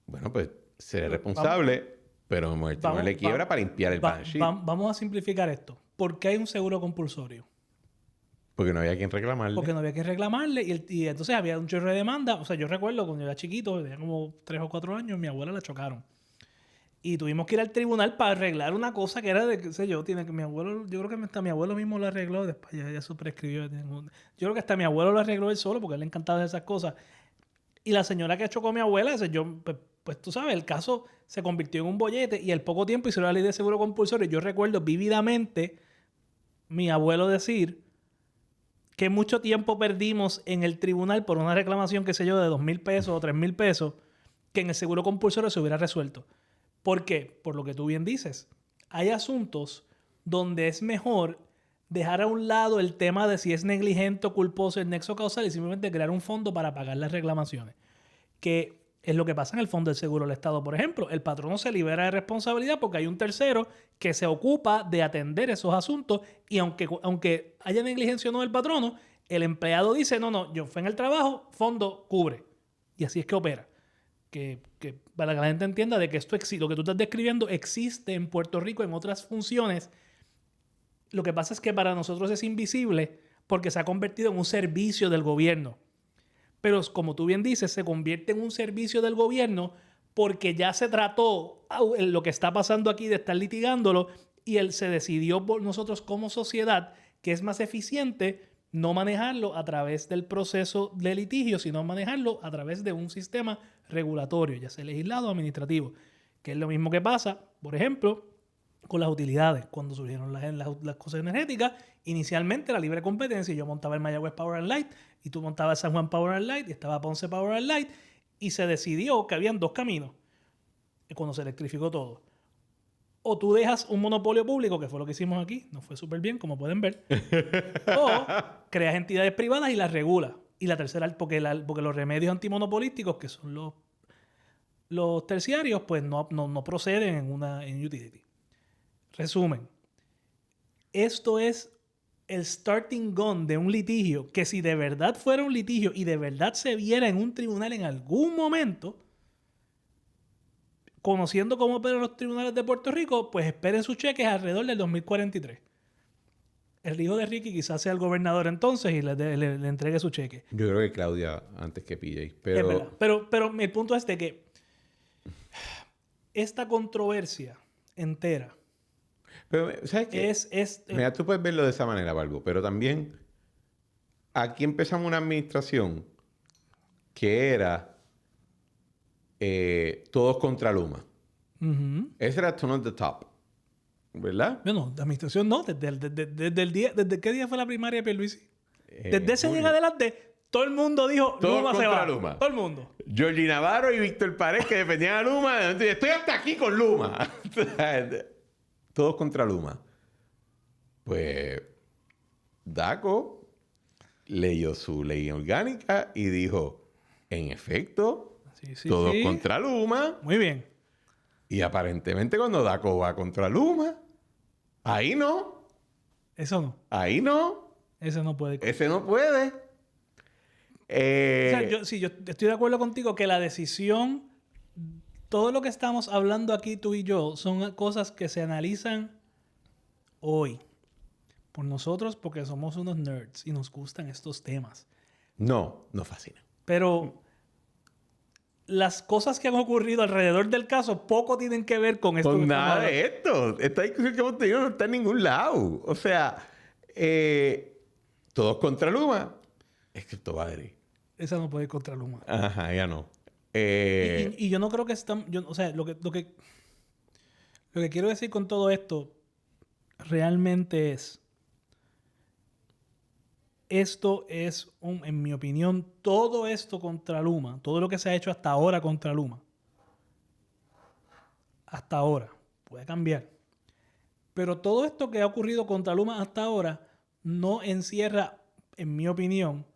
bueno, pues seré responsable, pero el tribunal le quiebra para limpiar el balance sheet. Vamos a simplificar esto. ¿Por qué hay un seguro compulsorio? Porque no había quien reclamarle. Porque no había que reclamarle y entonces había un chorro de demanda. O sea, yo recuerdo cuando yo era chiquito, tenía como 3 o 4 años, mi abuela la chocaron. Y tuvimos que ir al tribunal para arreglar una cosa que era de, qué sé yo, mi abuelo, yo creo que hasta mi abuelo mismo lo arregló, después ya se prescribió. Yo creo que hasta mi abuelo lo arregló él solo porque a él le encantaba esas cosas. Y la señora que chocó a mi abuela, pues tú sabes, el caso se convirtió en un bollete y al poco tiempo hicieron la ley de seguro compulsorio. Yo recuerdo vívidamente mi abuelo decir que mucho tiempo perdimos en el tribunal por una reclamación, qué sé yo, de 2,000 pesos o 3,000 pesos, que en el seguro compulsorio se hubiera resuelto. ¿Por qué? Por lo que tú bien dices. Hay asuntos donde es mejor dejar a un lado el tema de si es negligente o culposo el nexo causal y simplemente crear un fondo para pagar las reclamaciones. Que es lo que pasa en el Fondo del Seguro del Estado, por ejemplo. El patrono se libera de responsabilidad porque hay un tercero que se ocupa de atender esos asuntos y aunque haya negligencia o no del patrono, el empleado dice, no, yo fui en el trabajo, fondo cubre. Y así es que opera. Que para que la gente entienda de que esto existe, lo que tú estás describiendo existe en Puerto Rico en otras funciones. Lo que pasa es que para nosotros es invisible porque se ha convertido en un servicio del gobierno. Pero como tú bien dices, se convierte en un servicio del gobierno porque ya se trató lo que está pasando aquí de estar litigándolo y se decidió por nosotros como sociedad que es más eficiente no manejarlo a través del proceso de litigio, sino manejarlo a través de un sistema regulatorio, ya sea legislado o administrativo, que es lo mismo que pasa, por ejemplo, con las utilidades. Cuando surgieron las cosas energéticas, inicialmente la libre competencia, yo montaba el Mayagüez Power and Light y tú montabas el San Juan Power and Light y estaba Ponce Power and Light y se decidió que habían dos caminos cuando se electrificó todo. O tú dejas un monopolio público, que fue lo que hicimos aquí, nos fue súper bien, como pueden ver, o creas entidades privadas y las regulas. Y la tercera, porque los remedios antimonopolísticos, que son los terciarios, pues no proceden en utility. Resumen, esto es el starting gun de un litigio que si de verdad fuera un litigio y de verdad se viera en un tribunal en algún momento, conociendo cómo operan los tribunales de Puerto Rico, pues esperen sus cheques alrededor del 2043. El hijo de Ricky quizás sea el gobernador entonces y le entregue su cheque. Yo creo que Claudia antes que PJ. Es verdad. Pero el punto es de que esta controversia entera pero, ¿sabes qué? Mira, tú puedes verlo de esa manera, Barbo, pero también aquí empezamos una administración que era todos contra Luma. Uh-huh. Ese era turn on the top, ¿verdad? No, la administración no. ¿Desde qué día fue la primaria de Pierluisi? Desde ese día en adelante, todo el mundo dijo, todos Luma se contra va. Luma. Todo el mundo. Georgie Navarro y Víctor Pared que defendían a Luma. Estoy hasta aquí con Luma. Todos contra Luma. Pues Daco leyó su ley orgánica y dijo, en efecto, todos contra Luma. Muy bien. Y aparentemente cuando Daco va contra Luma, ahí no. Eso no. Ahí no. Ese no puede. Ese no puede. O sea, yo estoy de acuerdo contigo que la decisión, todo lo que estamos hablando aquí tú y yo, son cosas que se analizan hoy. Por nosotros, porque somos unos nerds y nos gustan estos temas. No, nos fascina. Pero las cosas que han ocurrido alrededor del caso poco tienen que ver con esto. Con nada de esto. Esta discusión que hemos tenido no está en ningún lado. O sea, todos contra Luma, excepto Badri. Esa no puede ir contra Luma. Ajá, ya no. Y yo no creo que están... O sea, lo que quiero decir con todo esto realmente es... Esto es, en mi opinión, todo esto contra Luma, todo lo que se ha hecho hasta ahora contra Luma, hasta ahora, puede cambiar. Pero todo esto que ha ocurrido contra Luma hasta ahora no encierra, en mi opinión,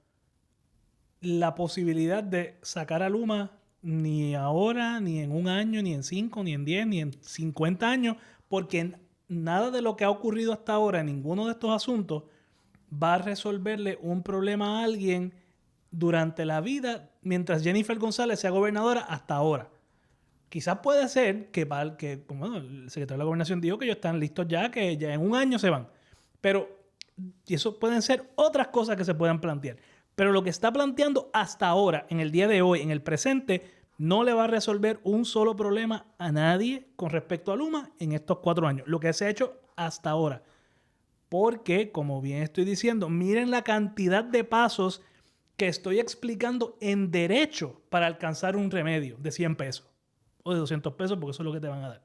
la posibilidad de sacar a Luma ni ahora, ni en un año, ni en 5, ni en 10, ni en 50 años, porque nada de lo que ha ocurrido hasta ahora en ninguno de estos asuntos va a resolverle un problema a alguien durante la vida mientras Jennifer González sea gobernadora hasta ahora. Quizás puede ser que bueno, el secretario de la Gobernación dijo que ellos están listos ya, que ya en un año se van. Pero y eso pueden ser otras cosas que se puedan plantear. Pero lo que está planteando hasta ahora, en el día de hoy, en el presente, no le va a resolver un solo problema a nadie con respecto a Luma en estos 4 años. Lo que se ha hecho hasta ahora. Porque, como bien estoy diciendo, miren la cantidad de pasos que estoy explicando en derecho para alcanzar un remedio de 100 pesos o de 200 pesos, porque eso es lo que te van a dar.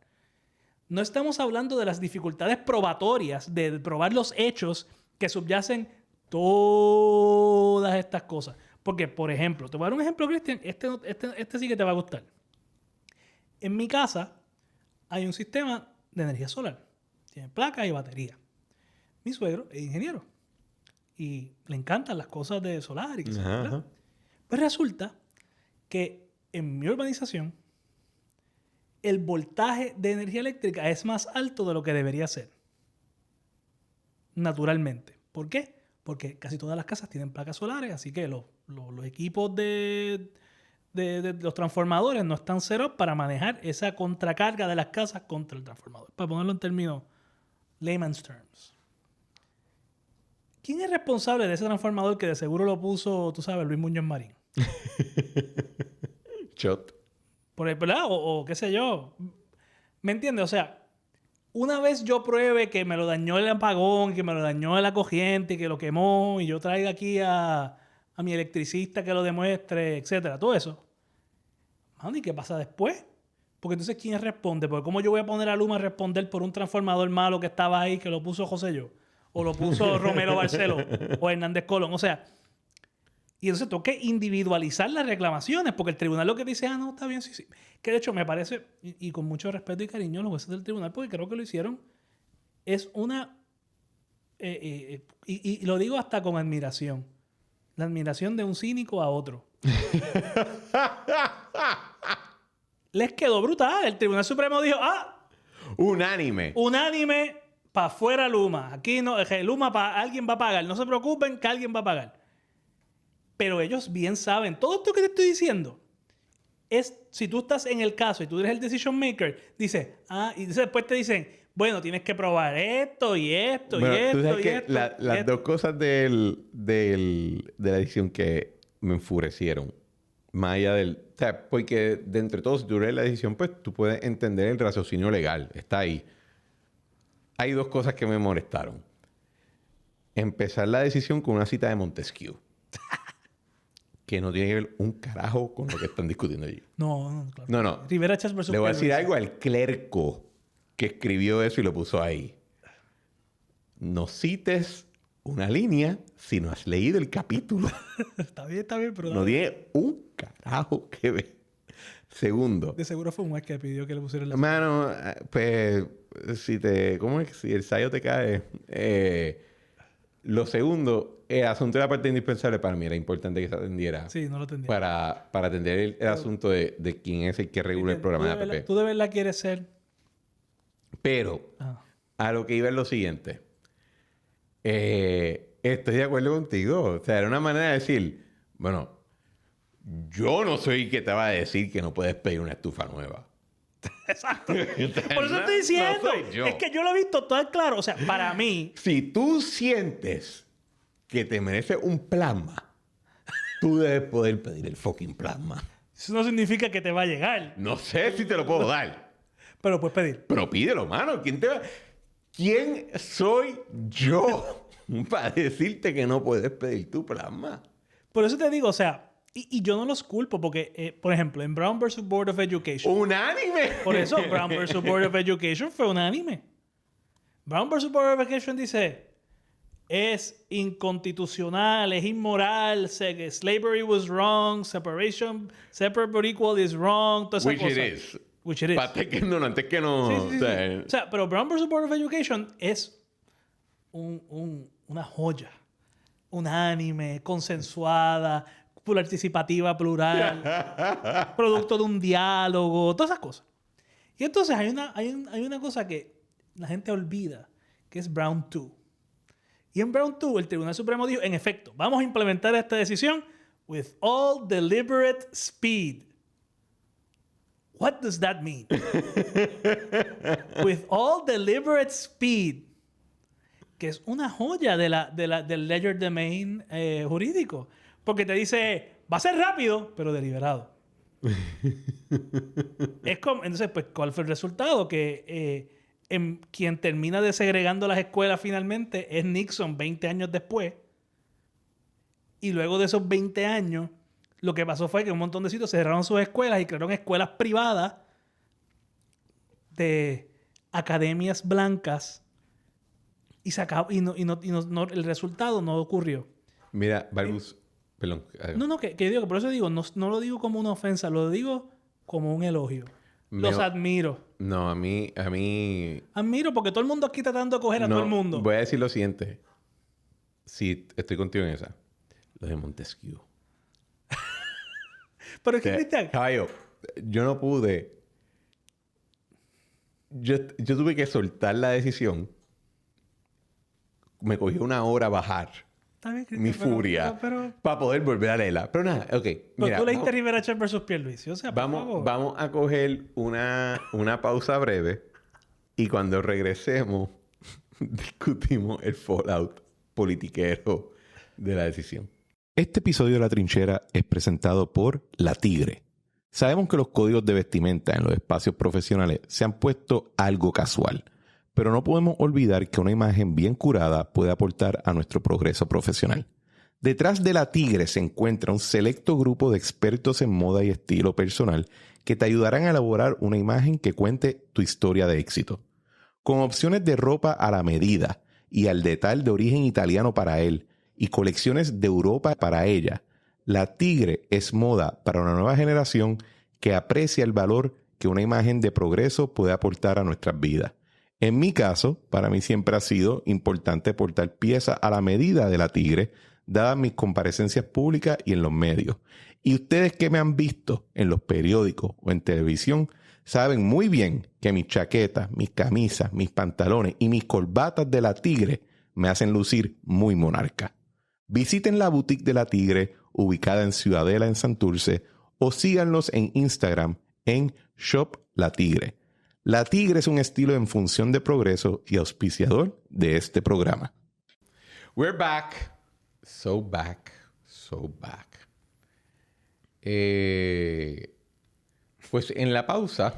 No estamos hablando de las dificultades probatorias, de probar los hechos que subyacen todas estas cosas. Porque, por ejemplo, te voy a dar un ejemplo, Cristian. Este sí que te va a gustar. En mi casa hay un sistema de energía solar. Tiene placas y batería. Mi suegro es ingeniero y le encantan las cosas de solar y que Ajá, ajá. Pues resulta que en mi urbanización el voltaje de energía eléctrica es más alto de lo que debería ser. Naturalmente. ¿Por qué? Porque casi todas las casas tienen placas solares, así que los equipos de los transformadores no están set up para manejar esa contracarga de las casas contra el transformador. Para ponerlo en términos layman's terms. ¿Quién es responsable de ese transformador que de seguro lo puso, tú sabes, Luis Muñoz Marín? Shot. Por el, ¿verdad? O qué sé yo. ¿Me entiendes? O sea, una vez yo pruebe que me lo dañó el apagón, que me lo dañó la corriente, que lo quemó, y yo traiga aquí a mi electricista que lo demuestre, etcétera, todo eso. ¿Y qué pasa después? Porque entonces, ¿quién responde? Porque ¿cómo yo voy a poner a Luma a responder por un transformador malo que estaba ahí, que lo puso José Yo? O lo puso Romero Barceló o Hernández Colón. O sea, y entonces tengo que individualizar las reclamaciones, porque el tribunal lo que dice, no, está bien, sí. Que de hecho me parece, y con mucho respeto y cariño, los jueces del tribunal, porque creo que lo hicieron, es una... y lo digo hasta con admiración. La admiración de un cínico a otro. Les quedó brutal. El Tribunal Supremo dijo, Unánime. unánime, para afuera Luma. Aquí no, Luma alguien va a pagar. No se preocupen que alguien va a pagar. Pero ellos bien saben, todo esto que te estoy diciendo es, si tú estás en el caso y tú eres el decision maker, dices, y después te dicen, bueno, tienes que probar esto y esto Bueno, y esto tú sabes y que esto. las dos cosas de la edición que me enfurecieron, más allá del... O sea, porque de entre todos, si tú lees la decisión, pues tú puedes entender el raciocinio legal. Está ahí. Hay dos cosas que me molestaron. Empezar la decisión con una cita de Montesquieu. Que no tiene que ver un carajo con lo que están discutiendo allí. No, claro. No. Rivera Chats versus Le voy a decir Pedro. algo al clerco que escribió eso y lo puso ahí. No cites una línea si no has leído el capítulo. Está bien, pero... No tiene un carajo que ver. Segundo. De seguro fue un juez que pidió que le pusieran la... Mano, pues, ¿cómo es que si el sayo te cae? Lo segundo, el asunto de la parte indispensable para mí era importante que se atendiera. Sí, no lo entendí. Para atender el asunto de quién es el que regula el programa de APP. ¿Tú de verdad quieres ser? Pero, a lo que iba es lo siguiente. Estoy de acuerdo contigo. O sea, era una manera de decir, bueno, yo no soy el que te va a decir que no puedes pedir una estufa nueva. Exacto. Por eso estoy diciendo. No soy yo. Es que yo lo he visto todo claro. O sea, para mí... Si tú sientes que te mereces un plasma, tú debes poder pedir el fucking plasma. Eso no significa que te va a llegar. No sé si te lo puedo dar. Pero puedes pedir. Pero pídelo, mano. ¿Quién soy yo para decirte que no puedes pedir tu plasma? Por eso te digo, o sea... Y yo no los culpo porque, por ejemplo, en Brown vs. Board of Education... ¡Unánime! Por eso, Brown vs. Board of Education fue unánime. Brown vs. Board of Education dice... Es inconstitucional, es inmoral, slavery was wrong, separate but equal is wrong, toda esa Which cosa. it is. Which it is. Antes que no, antes que no. Sí. O sea, pero Brown vs. Board of Education es una joya. Unánime, consensuada, participativa, plural, producto de un diálogo, todas esas cosas. Y entonces hay una cosa que la gente olvida, que es Brown 2. Y en Brown 2, el Tribunal Supremo dijo, en efecto, vamos a implementar esta decisión with all deliberate speed. What does that mean? With all deliberate speed. Que es una joya del ledger domain jurídico. Porque te dice, va a ser rápido, pero deliberado. Es como, entonces, pues, ¿cuál fue el resultado? Que quien termina desegregando las escuelas finalmente es Nixon 20 años después. Y luego de esos 20 años, lo que pasó fue que un montón de sitios cerraron sus escuelas y crearon escuelas privadas de academias blancas y se acabó, el resultado no ocurrió. Mira, Barbus, perdón. No, que digo que por eso digo, no lo digo como una ofensa, lo digo como un elogio. Los admiro. No, a mí... Admiro porque todo el mundo aquí está tratando de coger a todo el mundo. Voy a decir lo siguiente. Sí, estoy contigo en esa. Lo de Montesquieu. Pero es que, Cristian... Caballo, yo no pude... Yo tuve que soltar la decisión. Me cogió una hora bajar Está bien, Cristian, mi furia para poder volver a leerla. Pero nada, ok. Mira, tú leíste Rivera Chat versus Pierluisi. O sea, por favor. Vamos a coger una pausa breve y cuando regresemos discutimos el fallout politiquero de la decisión. Este episodio de La Trinchera es presentado por La Tigre. Sabemos que los códigos de vestimenta en los espacios profesionales se han puesto algo casual, pero no podemos olvidar que una imagen bien curada puede aportar a nuestro progreso profesional. Detrás de La Tigre se encuentra un selecto grupo de expertos en moda y estilo personal que te ayudarán a elaborar una imagen que cuente tu historia de éxito. Con opciones de ropa a la medida y al detalle de origen italiano para él y colecciones de Europa para ella, La Tigre es moda para una nueva generación que aprecia el valor que una imagen de progreso puede aportar a nuestras vidas. En mi caso, para mí siempre ha sido importante portar piezas a la medida de La Tigre, dadas mis comparecencias públicas y en los medios. Y ustedes que me han visto en los periódicos o en televisión, saben muy bien que mis chaquetas, mis camisas, mis pantalones y mis corbatas de La Tigre me hacen lucir muy monarca. Visiten la boutique de La Tigre, ubicada en Ciudadela, en Santurce, o síganlos en Instagram en Shop La Tigre. La Tigre es un estilo en función de progreso y auspiciador de este programa. We're back. So back. So back. Pues en la pausa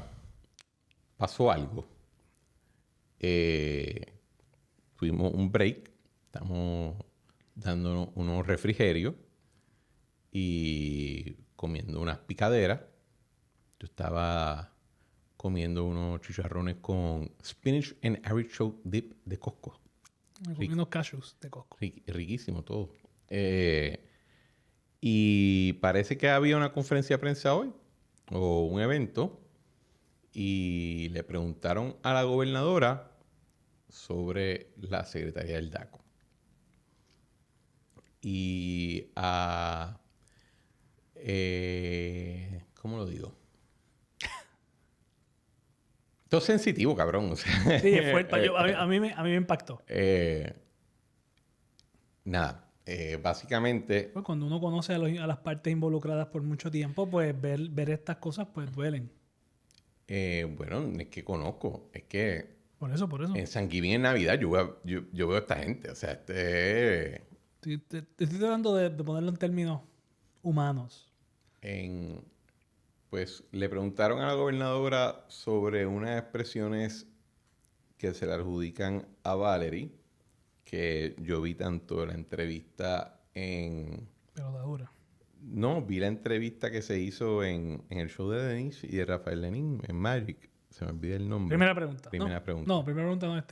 pasó algo. Tuvimos un break. Estamos dándonos unos refrigerios y comiendo unas picaderas. Yo estaba comiendo unos chicharrones con spinach and artichoke dip de Costco. Unos cashews de Costco. Riquísimo todo. Y parece que había una conferencia de prensa hoy o un evento y le preguntaron a la gobernadora sobre la secretaría del DACO. Y a... ¿cómo lo digo? Esto es sensitivo, cabrón. O sea, sí, es fuerte. A mí me impactó. Nada. Básicamente... Pues cuando uno conoce a las partes involucradas por mucho tiempo, pues ver estas cosas pues duelen. Bueno, es que conozco. Es que... Por eso. En San Giving, en Navidad, yo veo a esta gente. O sea, Te estoy tratando de ponerlo en términos humanos. Pues le preguntaron a la gobernadora sobre unas expresiones que se le adjudican a Valerie, que yo vi tanto la entrevista en... Pero da dura. No, vi la entrevista que se hizo en el show de Denise y de Rafael Lenín en Magic. Se me olvida el nombre. Primera pregunta. Primera pregunta. No, primera pregunta no,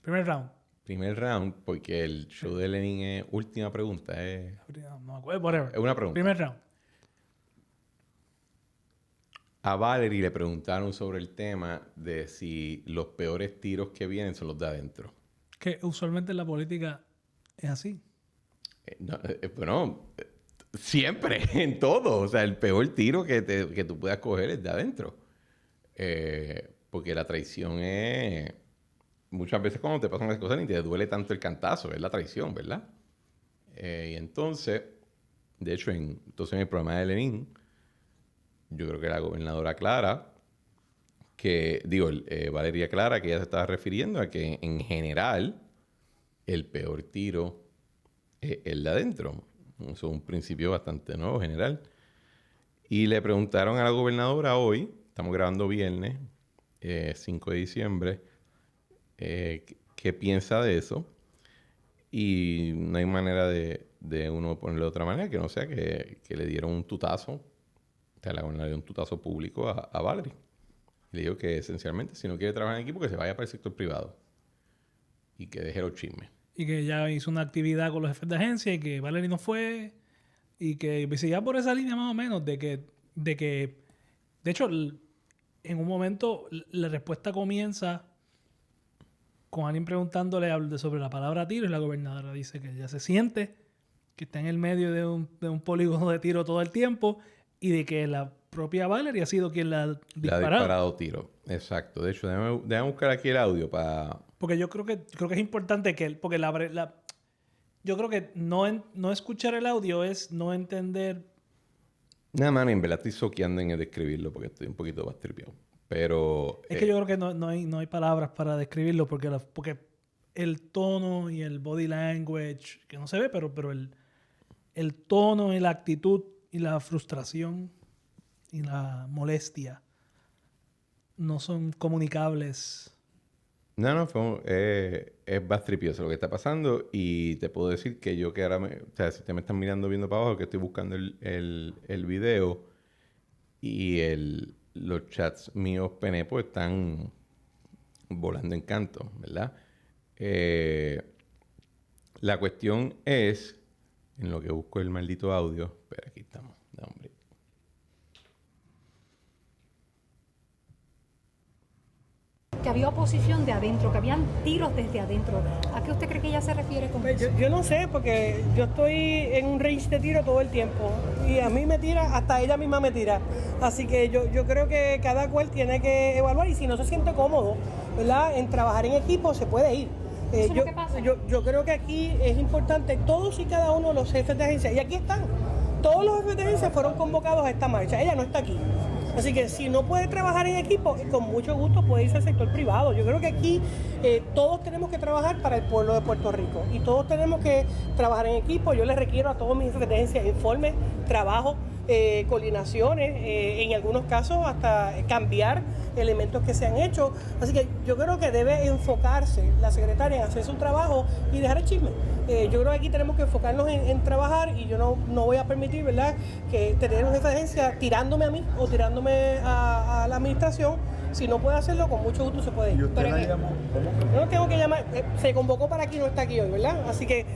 primer round. Primer round, porque el show de Lenin es última pregunta. No me acuerdo, whatever. Es una pregunta. Primer round. A Valerie le preguntaron sobre el tema de si los peores tiros que vienen son los de adentro. Que usualmente en la política es así. Bueno, siempre, en todo. O sea, el peor tiro que tú puedas coger es de adentro. Porque la traición es... Muchas veces cuando te pasan las cosas ni te duele tanto el cantazo. Es la traición, ¿verdad? Y entonces... De hecho, en el programa de Lenin... Yo creo que la gobernadora aclara Valeria aclara que ella se estaba refiriendo a que en general el peor tiro es el de adentro. Eso es un principio bastante nuevo, general. Y le preguntaron a la gobernadora hoy, estamos grabando viernes, 5 de diciembre, qué piensa de eso. Y no hay manera de uno ponerlo de otra manera que no sea que le dieron un tutazo. O sea, la gobernadora dio un tutazo público a Valerie. Y le digo que esencialmente, si no quiere trabajar en equipo, que se vaya para el sector privado. Y que deje los chismes. Y que ya hizo una actividad con los jefes de agencia y que Valerie no fue. Y que seguía por esa línea más o menos de que... De hecho, en un momento la respuesta comienza con alguien preguntándole sobre la palabra tiro y la gobernadora dice que ella se siente que está en el medio de un polígono de tiro todo el tiempo y de que la propia Valerie ha sido quien la ha disparado. Le ha disparado tiro. Exacto. De hecho, déjame buscar aquí el audio para... Porque yo creo que es importante que... Porque yo creo que no escuchar el audio es no entender... Nada más, en verdad estoy soqueando en el describirlo porque estoy un poquito bastripeado. Pero... Es que yo creo que no hay palabras para describirlo porque el tono y el body language, que no se ve, pero el tono y la actitud y la frustración y la molestia no son comunicables. No, es bastripioso lo que está pasando y te puedo decir que yo que ahora o sea, si te me están mirando viendo para abajo, que estoy buscando el video y los chats míos PN pues están volando en canto, ¿verdad? La cuestión es, en lo que busco el maldito audio, pero aquí estamos, no, hombre. Que había oposición de adentro, que habían tiros desde adentro. ¿A qué usted cree que ella se refiere con eso? Yo no sé, porque yo estoy en un range de tiro todo el tiempo y a mí me tira, hasta ella misma me tira. Así que yo creo que cada cual tiene que evaluar y si no se siente cómodo, ¿verdad? En trabajar en equipo se puede ir. ¿Eso es lo que pasa? Yo creo que aquí es importante, todos y cada uno de los jefes de agencia, y aquí están, todos los jefes de agencia fueron convocados a esta marcha, ella no está aquí. Así que si no puede trabajar en equipo, con mucho gusto puede irse al sector privado. Yo creo que aquí todos tenemos que trabajar para el pueblo de Puerto Rico y todos tenemos que trabajar en equipo. Yo les requiero a todos mis jefes de agencia informes, trabajo, coordinaciones, en algunos casos hasta cambiar elementos que se han hecho. Así que yo creo que debe enfocarse la secretaria en hacer su trabajo y dejar el chisme. Yo creo que aquí tenemos que enfocarnos en trabajar y yo no voy a permitir, ¿verdad?, que tener un jefe de agencia tirándome a mí o tirándome a la administración. Si no puede hacerlo, con mucho gusto se puede ir. ¿Y usted la llamó? Yo no tengo que llamar, se convocó para aquí, no está aquí hoy, ¿verdad? Así que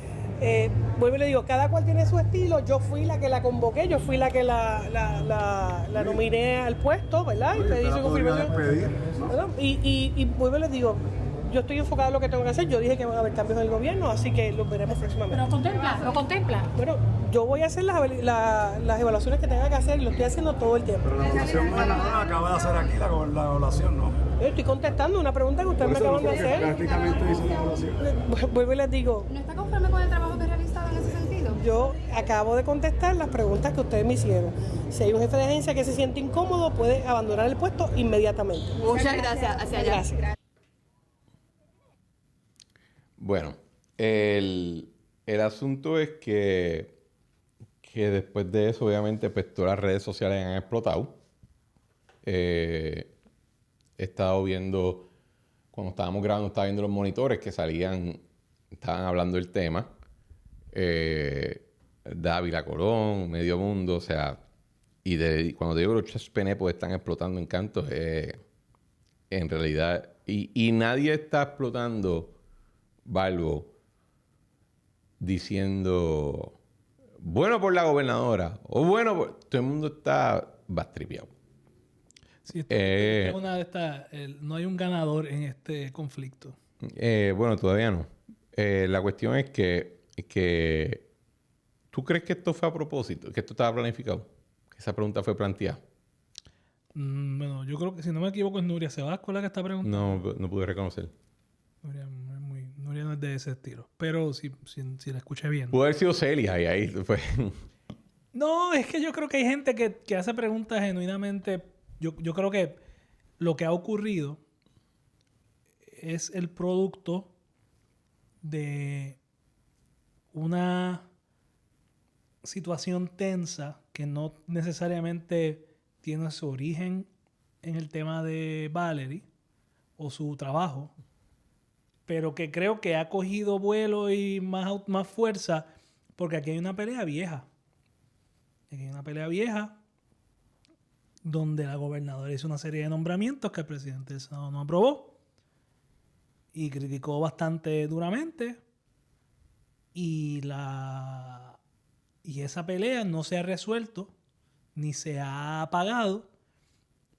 vuelvo y le digo, cada cual tiene su estilo. Yo fui la que la convoqué, yo fui la que la nominé al puesto, ¿verdad? Y pedí su confirmación. ¿Verdad? Y vuelvo y les digo, yo estoy enfocado en lo que tengo que hacer. Yo dije que van a haber cambios en el gobierno, así que los veremos próximamente. Pero lo contempla. Bueno, yo voy a hacer las evaluaciones que tenga que hacer y lo estoy haciendo todo el tiempo. Pero la función gobernadora acaba de hacer aquí la evaluación, ¿no? Yo estoy contestando una pregunta que ustedes me acaban de hacer. Prácticamente hizo la evaluación. Vuelvo y les digo, ¿No está conforme con el trabajo que he realizado en ese sentido? yo acabo de contestar las preguntas que ustedes me hicieron. Si hay un jefe de agencia que se siente incómodo, puede abandonar el puesto inmediatamente. Muchas gracias. Hacia allá. Gracias. Bueno, el asunto es que después de eso, obviamente, pues todas las redes sociales han explotado. He estado viendo, cuando estábamos grabando, estaba viendo los monitores que estaban hablando del tema. Dávila Colón, Medio Mundo, o sea, cuando te digo que los chats penepos están explotando en canto, en realidad, y nadie está explotando Balbo diciendo bueno por la gobernadora o bueno por... Todo el mundo está bastripeado. Sí, es una de estas... no hay un ganador en este conflicto. Bueno, todavía no. La cuestión es que ¿tú crees que esto fue a propósito? ¿Que esto estaba planificado? ¿Que esa pregunta fue planteada? Bueno, yo creo que si no me equivoco es Nuria Sebasco la que está preguntando. No pude reconocer. Nuria no es de ese estilo. Pero si la escuché bien. Pudo haber sido Celia y ahí fue... No, es que yo creo que hay gente que hace preguntas genuinamente. Yo creo que lo que ha ocurrido es el producto de una situación tensa que no necesariamente tiene su origen en el tema de Valerie o su trabajo, pero que creo que ha cogido vuelo y más fuerza porque aquí hay una pelea vieja. Aquí hay una pelea vieja donde la gobernadora hizo una serie de nombramientos que el presidente del Senado no aprobó y criticó bastante duramente y esa pelea no se ha resuelto ni se ha apagado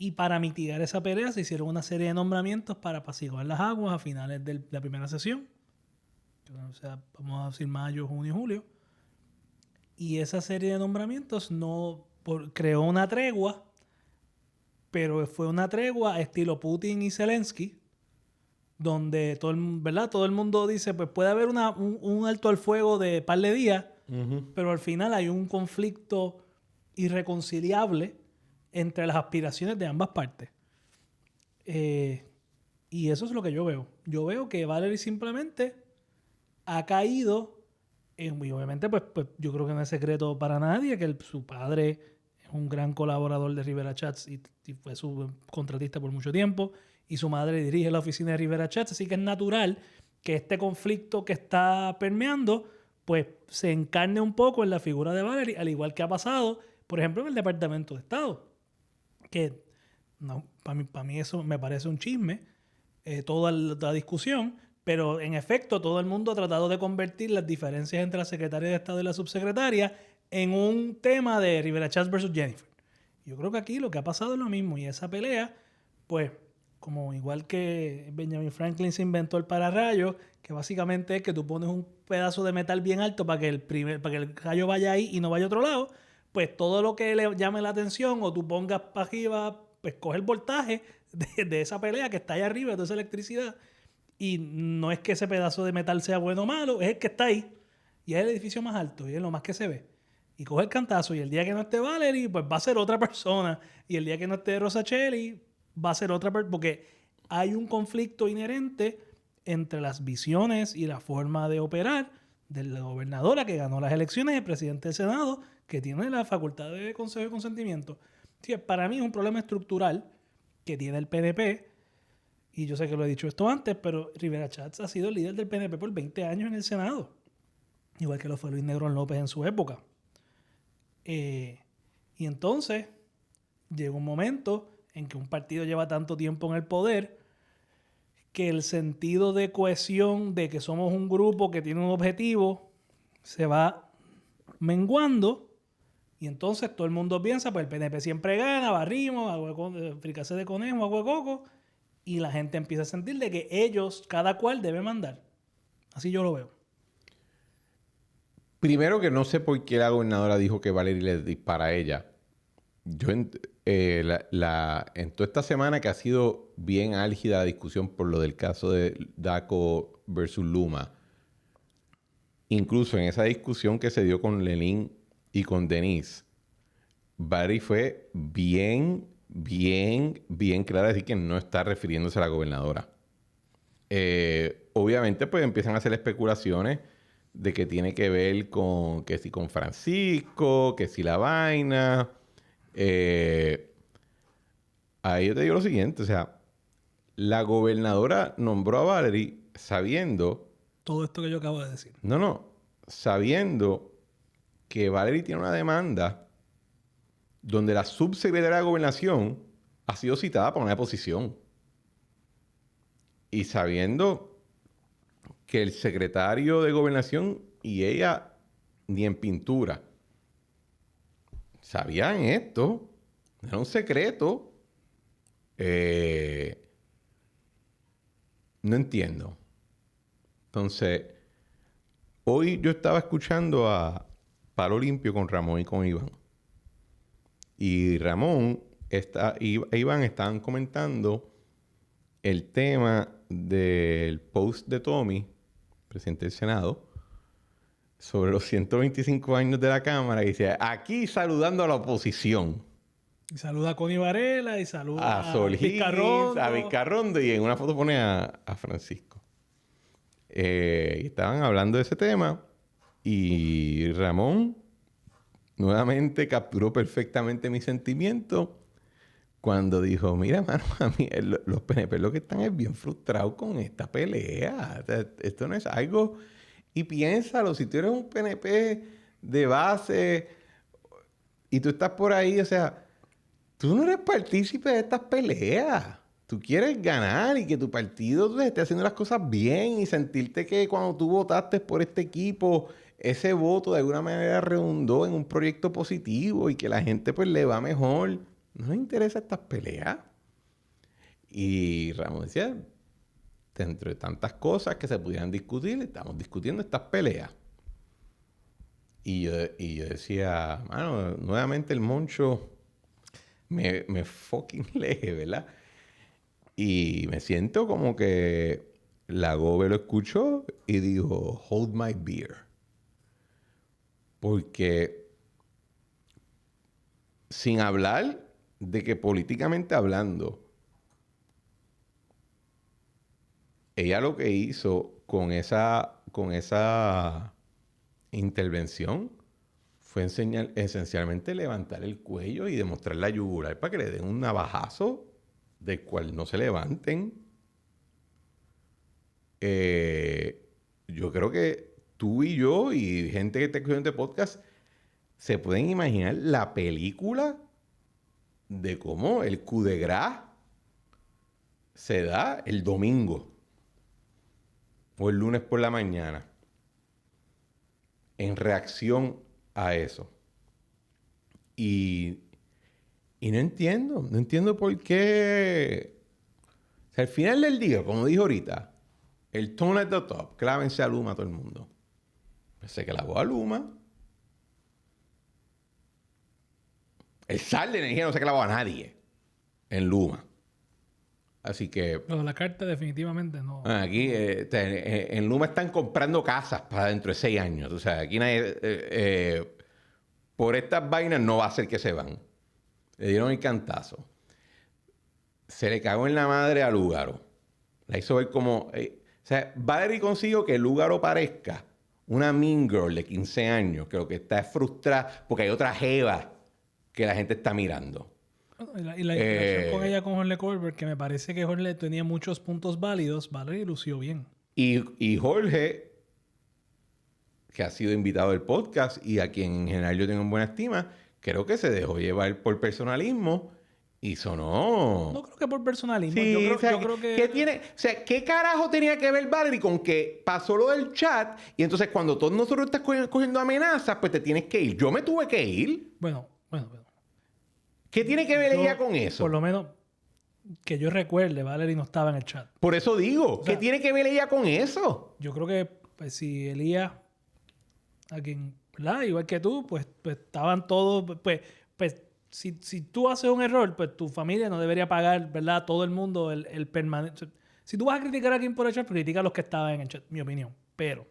Y para mitigar esa pelea se hicieron una serie de nombramientos para apaciguar las aguas a finales de la primera sesión. O sea, vamos a decir mayo, junio, julio. Y esa serie de nombramientos creó una tregua, pero fue una tregua estilo Putin y Zelensky, donde todo el mundo dice, pues puede haber un alto al fuego de par de días, pero al final hay un conflicto irreconciliable entre las aspiraciones de ambas partes. Y eso es lo que yo veo. Yo veo que Valerie simplemente ha caído y obviamente pues yo creo que no es secreto para nadie que su padre es un gran colaborador de Rivera Chats y fue su contratista por mucho tiempo, y su madre dirige la oficina de Rivera Chats, así que es natural que este conflicto que está permeando pues se encarne un poco en la figura de Valerie, al igual que ha pasado, por ejemplo, en el Departamento de Estado, que no, para mí eso me parece un chisme, toda la discusión, pero en efecto todo el mundo ha tratado de convertir las diferencias entre la secretaria de Estado y la subsecretaria en un tema de Rivera Chats versus Jennifer. Yo creo que aquí lo que ha pasado es lo mismo, y esa pelea, pues, como igual que Benjamin Franklin se inventó el pararrayos, que básicamente es que tú pones un pedazo de metal bien alto para que el rayo vaya ahí y no vaya a otro lado, pues todo lo que le llame la atención o tú pongas para arriba, pues coge el voltaje de esa pelea que está ahí arriba, de toda esa electricidad. Y no es que ese pedazo de metal sea bueno o malo, es el que está ahí. Y es el edificio más alto y es lo más que se ve. Y coge el cantazo, y el día que no esté Valerie, pues va a ser otra persona. Y el día que no esté Rosachelli, va a ser otra persona. Porque hay un conflicto inherente entre las visiones y la forma de operar de la gobernadora que ganó las elecciones y el presidente del Senado que tiene la facultad de consejo de consentimiento. Sí, para mí es un problema estructural que tiene el PNP. Y yo sé que lo he dicho esto antes, pero Rivera Chats ha sido el líder del PNP por 20 años en el Senado. Igual que lo fue Luis Negrón López en su época. Y entonces llega un momento en que un partido lleva tanto tiempo en el poder que el sentido de cohesión de que somos un grupo que tiene un objetivo se va menguando, y entonces todo el mundo piensa, pues el PNP siempre gana, barrimos, fricasé de conejo, agua de coco, y la gente empieza a sentir de que ellos, cada cual debe mandar. Así yo lo veo. Primero que no sé por qué la gobernadora dijo que Valerie le dispara a ella. Yo en toda esta semana que ha sido bien álgida la discusión por lo del caso de Daco versus Luma, incluso en esa discusión que se dio con Lenín y con Denise, Valerie fue bien clara de decir que no está refiriéndose a la gobernadora. Obviamente pues empiezan a hacer especulaciones de que tiene que ver con que si con Francisco, que si la vaina. Ahí yo te digo lo siguiente, o sea, la gobernadora nombró a Valerie sabiendo... Todo esto que yo acabo de decir. Sabiendo que Valerie tiene una demanda donde la subsecretaria de Gobernación ha sido citada para una deposición. Y sabiendo que el secretario de Gobernación y ella ni en pintura sabían esto. Era un secreto. No entiendo. Entonces, hoy yo estaba escuchando a Palo Limpio con Ramón y con Iván. Y Ramón e Iván estaban comentando el tema del post de Tommy, presidente del Senado, sobre los 125 años de la Cámara, y dice, aquí saludando a la oposición. Y saluda a Connie Varela y saluda a Sol Vizcarrondo. A Vizcarrondo, y en una foto pone a Francisco. Y estaban hablando de ese tema, y Ramón nuevamente capturó perfectamente mi sentimiento cuando dijo, mira, mano, a mí los PNP lo que están es bien frustrados con esta pelea. O sea, esto no es algo... Y piénsalo, si tú eres un PNP de base y tú estás por ahí, o sea, tú no eres partícipe de estas peleas. Tú quieres ganar y que tu partido esté haciendo las cosas bien y sentirte que cuando tú votaste por este equipo, ese voto de alguna manera redundó en un proyecto positivo y que la gente pues le va mejor. no les interesa estas peleas. Y Ramón decía, dentro de tantas cosas que se pudieran discutir, estamos discutiendo estas peleas. Y yo decía, mano, nuevamente el Moncho me fucking lee, ¿verdad? Y me siento como que la Gobe lo escuchó y dijo, hold my beer. Porque sin hablar de que políticamente hablando, ella lo que hizo con esa intervención fue esencialmente levantar el cuello y demostrar la yugular para que le den un navajazo del cual no se levanten. Yo creo que tú y yo y gente que está escuchando este podcast se pueden imaginar la película de cómo el coup de grâce se da el domingo o el lunes por la mañana en reacción a eso. Y no entiendo por qué. O sea, al final del día, como dijo ahorita, el tone at the top, clávense a Luma a todo el mundo. Pues se clavó a Luma. El sal de energía no se clavó a nadie en Luma. Así que... Pero la carta definitivamente no. Aquí en Luma están comprando casas para dentro de 6 años. O sea, aquí nadie... por estas vainas no va a ser que se van. Le dieron el cantazo. Se le cagó en la madre a Lúgaro. La hizo ver como... o sea, Valerie consiguió que Lúgaro parezca una mean girl de 15 años que lo que está es frustrada porque hay otra jeva que la gente está mirando. Y la interacción con ella, con Jorge Colbert, que me parece que Jorge tenía muchos puntos válidos, Valerie lució bien. Y Jorge, que ha sido invitado del podcast y a quien en general yo tengo en buena estima, creo que se dejó llevar por personalismo y sonó... No creo que por personalismo. Sí, yo o sea, creo que... ¿qué carajo tenía que ver Valerie con que pasó lo del chat y entonces cuando todos nosotros estás cogiendo amenazas, pues te tienes que ir? Yo me tuve que ir. Bueno. ¿Qué tiene que ver ella con eso? Por lo menos que yo recuerde, Valerie no estaba en el chat. Por eso digo, O sea, ¿qué tiene que ver ella con eso? Yo creo que pues, si Elías, a quien, ¿verdad? Igual que tú, pues estaban todos, pues si tú haces un error, pues tu familia no debería pagar, ¿verdad? Todo el mundo el permanente. Si tú vas a criticar a quien por el chat, critica a los que estaban en el chat, mi opinión. Pero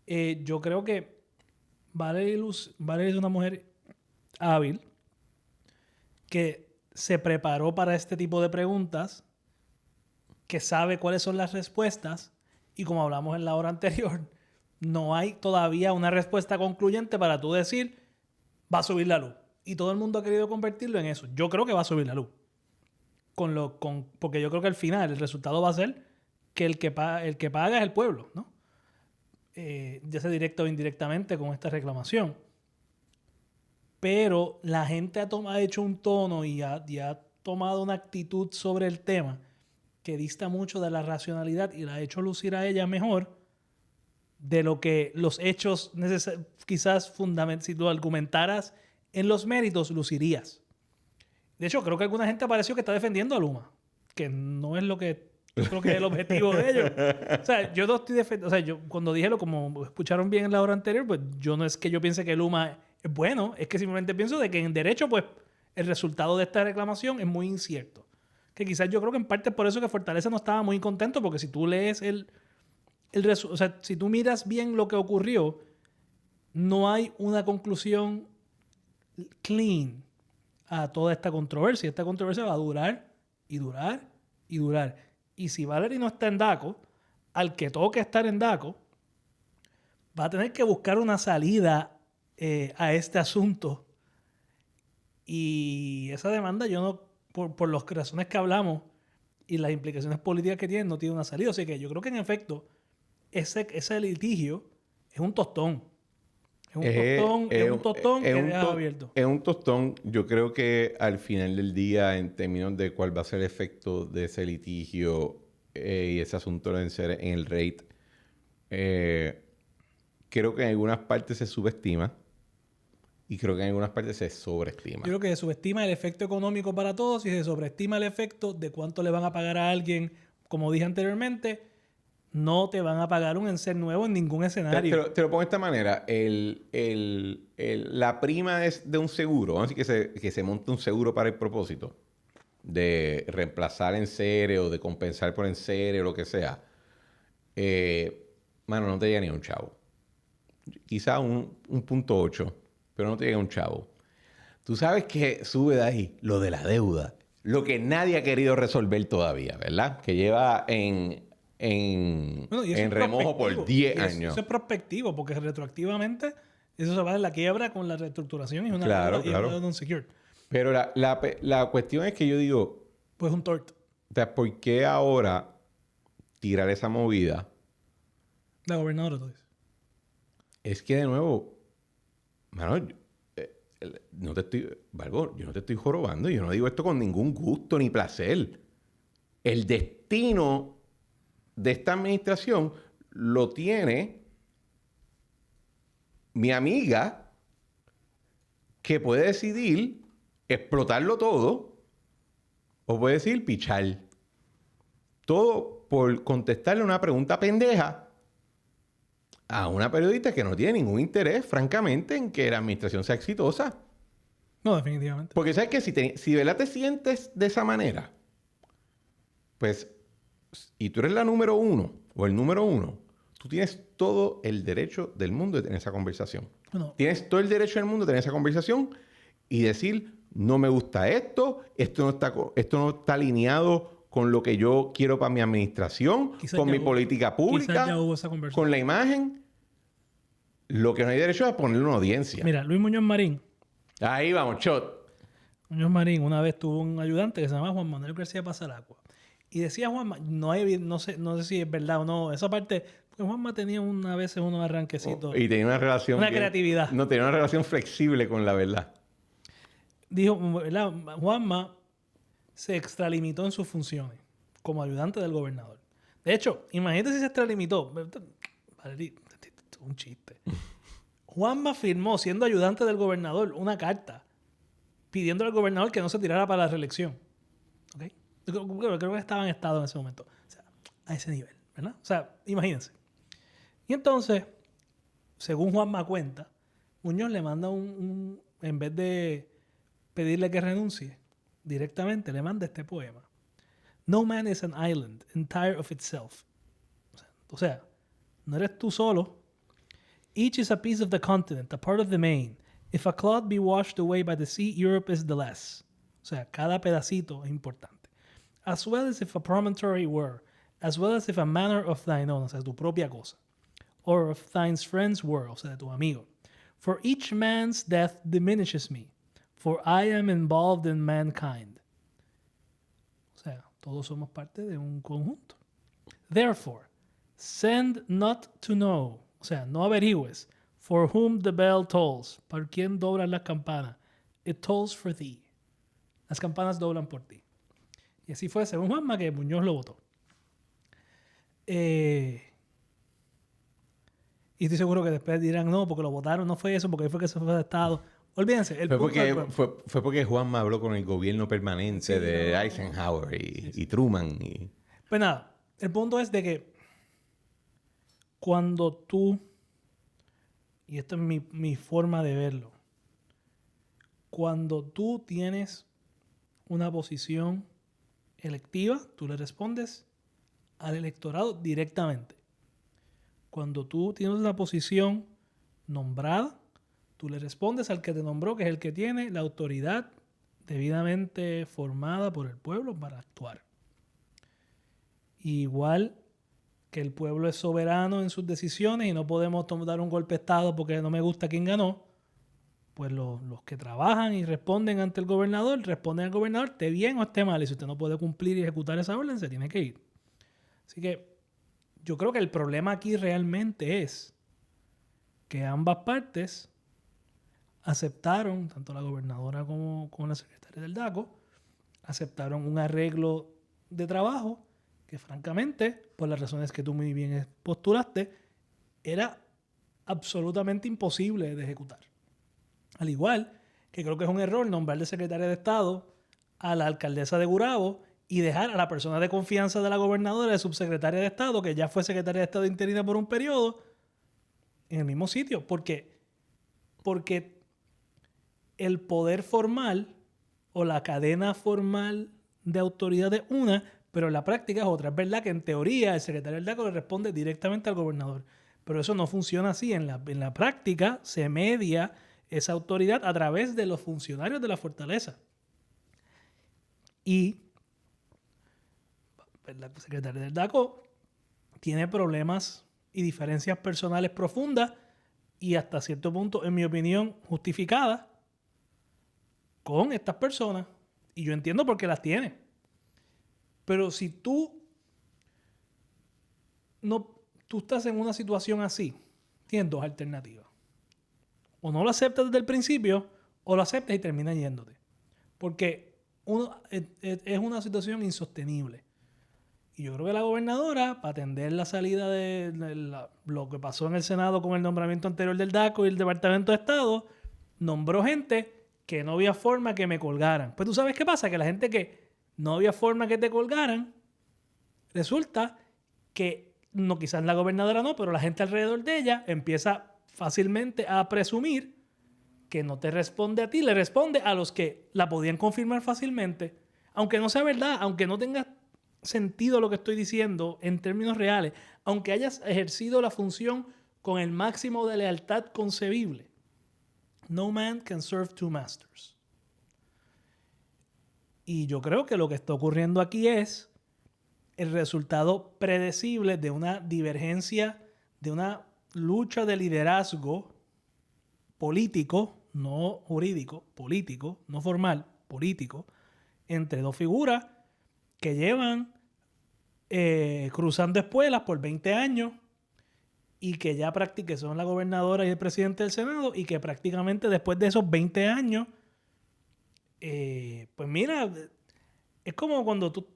yo creo que Valerie es una mujer hábil que se preparó para este tipo de preguntas, que sabe cuáles son las respuestas y como hablamos en la hora anterior, no hay todavía una respuesta concluyente para tú decir va a subir la luz. Y todo el mundo ha querido convertirlo en eso. Yo creo que va a subir la luz. Porque yo creo que al final el resultado va a ser que el que paga es el pueblo, ¿no? Ya sea directo o indirectamente con esta reclamación. Pero la gente ha hecho un tono y ha tomado una actitud sobre el tema que dista mucho de la racionalidad y la ha hecho lucir a ella mejor de lo que los hechos quizás si lo argumentaras en los méritos, lucirías. De hecho, creo que alguna gente pareció que está defendiendo a Luma, que no es lo que yo creo que es el objetivo de ellos. O sea, yo no estoy defendiendo... O sea, yo cuando dije como escucharon bien en la hora anterior, pues yo no es que yo piense que Luma es bueno, es que simplemente pienso de que en derecho, pues, el resultado de esta reclamación es muy incierto. Que quizás yo creo que en parte es por eso que Fortaleza no estaba muy contento, porque si tú lees o sea, si tú miras bien lo que ocurrió, no hay una conclusión clean a toda esta controversia. Esta controversia va a durar y durar y durar. Y si Valerie no está en DACO, al que toque estar en DACO, va a tener que buscar una salida a este asunto. Y esa demanda, yo no, por las razones que hablamos y las implicaciones políticas que tiene, no tiene una salida. Así que yo creo que en efecto, ese litigio es un tostón. Es un tostón que deja abierto. Es un tostón. Yo creo que al final del día, en términos de cuál va a ser el efecto de ese litigio y ese asunto en el rate, creo que en algunas partes se subestima Y creo que en algunas partes se sobreestima. Yo creo que se subestima el efecto económico para todos y se sobreestima el efecto de cuánto le van a pagar a alguien. Como dije anteriormente, no te van a pagar un enser nuevo en ningún escenario. Te lo pongo de esta manera. La prima de un seguro, vamos a decir que se monte un seguro para el propósito de reemplazar enseres o de compensar por enseres o lo que sea. Mano, no te llega ni a un chavo. Quizá un 0.8, pero no te llega un chavo. Tú sabes que sube de ahí lo de la deuda. Lo que nadie ha querido resolver todavía, ¿verdad? Que lleva en remojo por 10 años. Eso es prospectivo, porque retroactivamente eso se va en la quiebra con la reestructuración y una Claro, deuda, claro. y una deuda unsecured. Pero la cuestión es que yo digo, Pues un tort. o sea, ¿por qué ahora tirar esa movida? La gobernadora, tú dices. Es que de nuevo, mano, no te estoy, Valgo, yo no te estoy jorobando, yo no digo esto con ningún gusto ni placer. El destino de esta administración lo tiene mi amiga, que puede decidir explotarlo todo o puede decir pichar. Todo por contestarle una pregunta pendeja a una periodista que no tiene ningún interés, francamente, en que la administración sea exitosa. No, definitivamente. Porque sabes que si de verdad te sientes de esa manera, pues, y tú eres la número uno o el número uno, tú tienes todo el derecho del mundo de tener esa conversación. Bueno, Tienes todo el derecho del mundo de tener esa conversación y decir, no me gusta esto no está alineado con lo que yo quiero para mi administración, Quizás con ya mi hubo- política pública, quizás ya hubo esa conversación. con la imagen. Lo que no hay derecho es a ponerle una audiencia. Mira, Luis Muñoz Marín. Ahí vamos, shot. Muñoz Marín una vez tuvo un ayudante que se llamaba Juan Manuel García Pasaracua. Y decía Juanma, no sé si es verdad o no, esa parte, porque Juanma tenía a veces unos arranquecitos. Y tenía una relación... Una creatividad. No, tenía una relación flexible con la verdad. Dijo, ¿verdad? Juanma se extralimitó en sus funciones como ayudante del gobernador. De hecho, imagínate si se extralimitó. Valerie, esto es un chiste. Juanma firmó, siendo ayudante del gobernador, una carta pidiendo al gobernador que no se tirara para la reelección. ¿Ok? Creo que estaba en estado en ese momento. O sea, a ese nivel, ¿verdad? O sea, imagínense. Y entonces, según Juanma cuenta, Muñoz le manda en vez de pedirle que renuncie, directamente le manda este poema. No man is an island, entire of itself. O sea, no eres tú solo. Each is a piece of the continent, a part of the main. If a cloud be washed away by the sea, Europe is the less. O sea, cada pedacito es importante. As well as if a promontory were, as well as if a manor of thine own, o sea, tu propia cosa. Or of thine's friends were, o sea, de tu amigo. For each man's death diminishes me, for I am involved in mankind. O sea, todos somos parte de un conjunto. Therefore, send not to know, o sea, no averigües, for whom the bell tolls, por quién doblan las campanas. It tolls for thee. Las campanas doblan por ti. Y así fue, según Juanma, que Muñoz lo votó. Y estoy seguro que después dirán, no, porque lo votaron, no fue eso, porque ahí fue que se fue de Estado. Olvídense. Fue porque Juanma habló con el gobierno permanente de Eisenhower y Truman. Pues nada, el punto es de que cuando tú, y esto es mi forma de verlo, cuando tú tienes una posición electiva, tú le respondes al electorado directamente. Cuando tú tienes una posición nombrada, tú le respondes al que te nombró, que es el que tiene la autoridad debidamente formada por el pueblo para actuar. Igual que el pueblo es soberano en sus decisiones y no podemos dar un golpe de Estado porque no me gusta quién ganó, pues los que trabajan y responden ante el gobernador, responden al gobernador, esté bien o esté mal. Y si usted no puede cumplir y ejecutar esa orden, se tiene que ir. Así que yo creo que el problema aquí realmente es que ambas partes aceptaron, tanto la gobernadora como la secretaria del DACO, aceptaron un arreglo de trabajo que francamente, por las razones que tú muy bien postulaste, era absolutamente imposible de ejecutar. Al igual que creo que es un error nombrar de secretaria de Estado a la alcaldesa de Gurabo y dejar a la persona de confianza de la gobernadora de subsecretaria de Estado, que ya fue secretaria de Estado interina por un periodo, en el mismo sitio. Porque el poder formal o la cadena formal de autoridad es una, pero en la práctica es otra. Es verdad que en teoría el secretario del DACO le responde directamente al gobernador, pero eso no funciona así. En la práctica se media esa autoridad a través de los funcionarios de la fortaleza. Y la secretaria del DACO tiene problemas y diferencias personales profundas y hasta cierto punto, en mi opinión, justificadas con estas personas. Y yo entiendo por qué las tiene. Pero si tú estás en una situación así, tienes dos alternativas. O no lo aceptas desde el principio, o lo aceptas y terminas yéndote. Porque es una situación insostenible. Y yo creo que la gobernadora, para atender la salida de lo que pasó en el Senado con el nombramiento anterior del DACO y el Departamento de Estado, nombró gente que no había forma que me colgaran. Pues tú sabes qué pasa, que la gente que no había forma que te colgaran, resulta que, no, quizás la gobernadora no, pero la gente alrededor de ella empieza fácilmente a presumir que no te responde a ti, le responde a los que la podían confirmar fácilmente. Aunque no sea verdad, aunque no tenga sentido lo que estoy diciendo en términos reales, aunque hayas ejercido la función con el máximo de lealtad concebible. No man can serve two masters. Y yo creo que lo que está ocurriendo aquí es el resultado predecible de una divergencia, de una lucha de liderazgo político, no jurídico, político, no formal, político, entre dos figuras que llevan cruzando espuelas por 20 años y que ya que son la gobernadora y el presidente del Senado, y que prácticamente después de esos 20 años, pues mira, es como cuando tú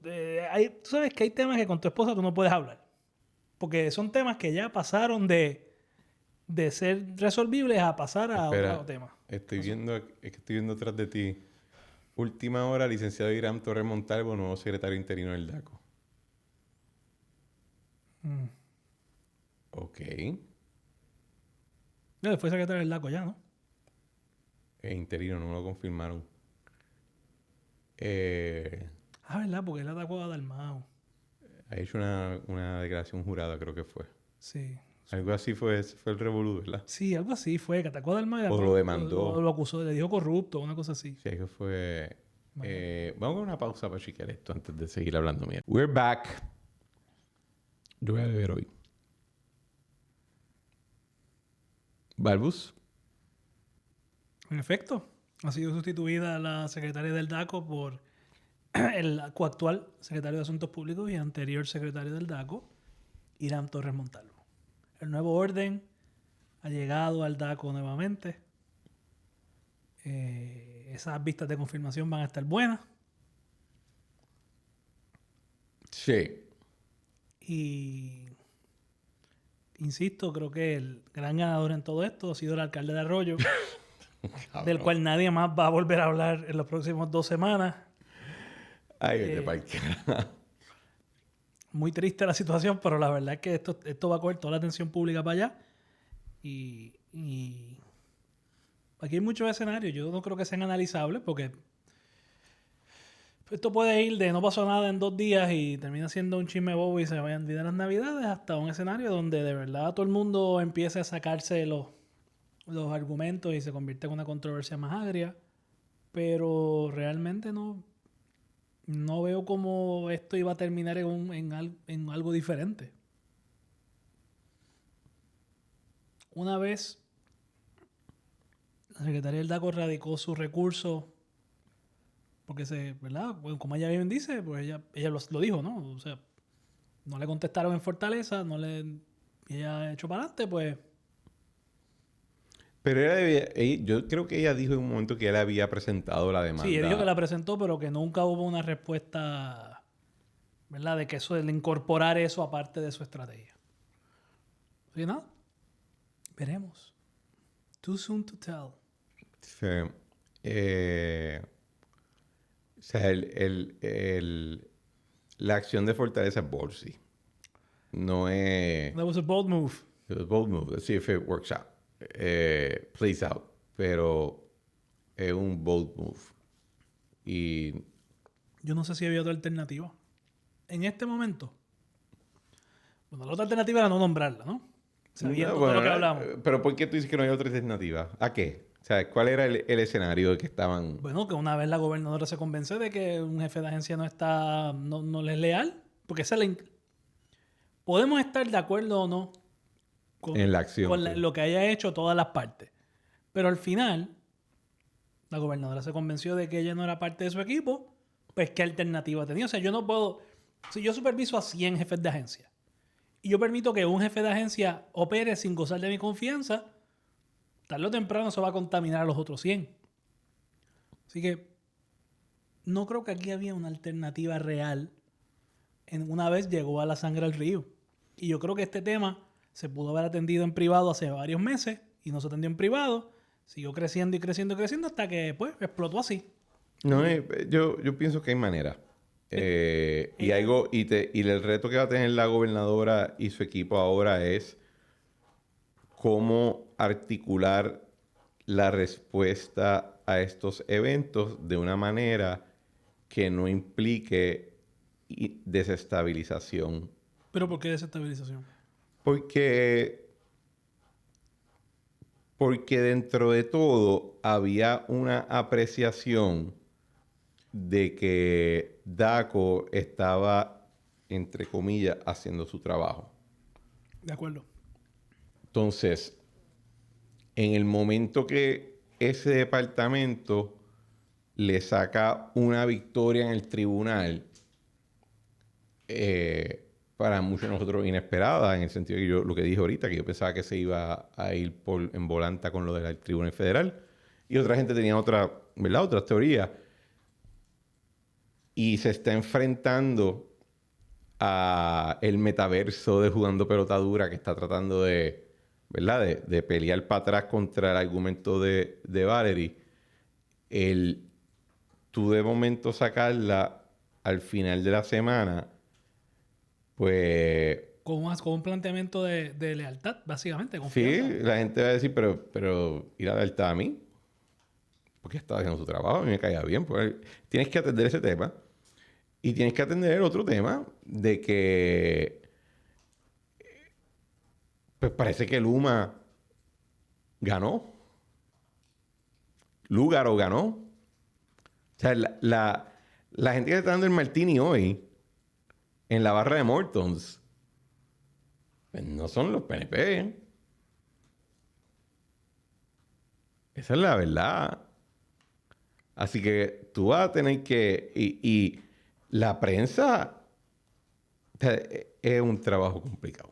sabes que hay temas que con tu esposa tú no puedes hablar, porque son temas que ya pasaron de ser resolvibles a pasar a otro tema. Estoy viendo atrás de ti. Última hora, licenciado Hiram Torres Montalvo, nuevo secretario interino del DACO. Ok. No, fue secretario del DACO ya, ¿no? Interino, no me lo confirmaron. ¿Verdad? Porque él atacó a Dalmau. Ha hecho una declaración jurada, creo que fue. Sí. Algo así fue el revolú, ¿verdad? Sí, algo así fue, que atacó a Dalmau. O lo demandó. O lo acusó, le dijo corrupto, una cosa así. Sí, que fue... vamos a una pausa para chequear esto antes de seguir hablando. Mira. We're back. Yo voy a beber hoy. Balbus. En efecto, ha sido sustituida la secretaria del DACO por el coactual secretario de Asuntos Públicos y anterior secretario del DACO, Hiram Torres Montalvo. El nuevo orden ha llegado al DACO nuevamente. Esas vistas de confirmación van a estar buenas. Sí. Y insisto, creo que el gran ganador en todo esto ha sido el alcalde de Arroyo, del cual nadie más va a volver a hablar en las próximas 2 semanas. Ay, vete pa'l cara. Muy triste la situación, pero la verdad es que esto va a coger toda la atención pública para allá. Y aquí hay muchos escenarios. Yo no creo que sean analizables porque esto puede ir de no pasó nada en 2 días y termina siendo un chisme bobo y se vayan a olvidar las navidades, hasta un escenario donde de verdad todo el mundo empiece a sacarse los argumentos y se convierte en una controversia más agria. Pero realmente no veo cómo esto iba a terminar en algo diferente. Una vez la secretaria del DACO radicó su recurso, porque ¿verdad? Bueno, como ella bien dice, pues ella lo dijo, ¿no? O sea, no le contestaron en Fortaleza, ella echó para adelante, pues. Pero yo creo que ella dijo en un momento que él había presentado la demanda. Sí, ella dijo que la presentó, pero que nunca hubo una respuesta, ¿verdad? De incorporar eso aparte de su estrategia. ¿Sí, nada? Veremos. Too soon to tell. Sí. O sea, la acción de Fortaleza es ballsy. No es... That was a bold move. It was a bold move. Let's see if it works out. Plays out. Pero es un bold move. Y... Yo no sé si había otra alternativa. En este momento. Bueno, la otra alternativa era no nombrarla, ¿no? Sabiendo todo lo que hablamos. Pero ¿por qué tú dices que no hay otra alternativa? ¿A qué? O sea, ¿cuál era el escenario de que estaban...? Bueno, que una vez la gobernadora se convence de que un jefe de agencia no le es leal. Porque esa es podemos estar de acuerdo o no en la acción. con lo que haya hecho todas las partes. Pero al final, la gobernadora se convenció de que ella no era parte de su equipo. Pues, ¿qué alternativa tenía? O sea, yo no puedo... Si yo superviso a 100 jefes de agencia y yo permito que un jefe de agencia opere sin gozar de mi confianza, tarde o temprano eso va a contaminar a los otros 100. Así que no creo que aquí había una alternativa real. Una vez llegó a la sangre al río. Y yo creo que este tema se pudo haber atendido en privado hace varios meses y no se atendió en privado. Siguió creciendo y creciendo y creciendo hasta que pues explotó así. No, yo pienso que hay manera. Y el reto que va a tener la gobernadora y su equipo ahora es cómo articular la respuesta a estos eventos de una manera que no implique desestabilización. ¿Pero por qué desestabilización? Porque dentro de todo había una apreciación de que DACO estaba, entre comillas, haciendo su trabajo. De acuerdo. Entonces, en el momento que ese departamento le saca una victoria en el tribunal, para muchos de nosotros inesperada, en el sentido que lo que dije ahorita, que yo pensaba que se iba a ir en volanta con lo del Tribunal Federal, y otra gente tenía otras teorías. Y se está enfrentando a el metaverso de Jugando Pelota Dura, que está tratando de pelear para atrás contra el argumento de Valerie. Tú de momento sacarla al final de la semana, pues... Con un planteamiento de lealtad, básicamente. Confianza. Sí, la gente va a decir, pero ¿y la lealtad a mí? Porque estaba haciendo su trabajo, a mí me caía bien. Pues, tienes que atender ese tema. Y tienes que atender el otro tema de que pues parece que Luma ganó. Lúgaro ganó. O sea, la gente que está dando el martini hoy en la barra de Mortons pues no son los PNP. Esa es la verdad. Así que tú vas a tener que... Y la prensa es un trabajo complicado.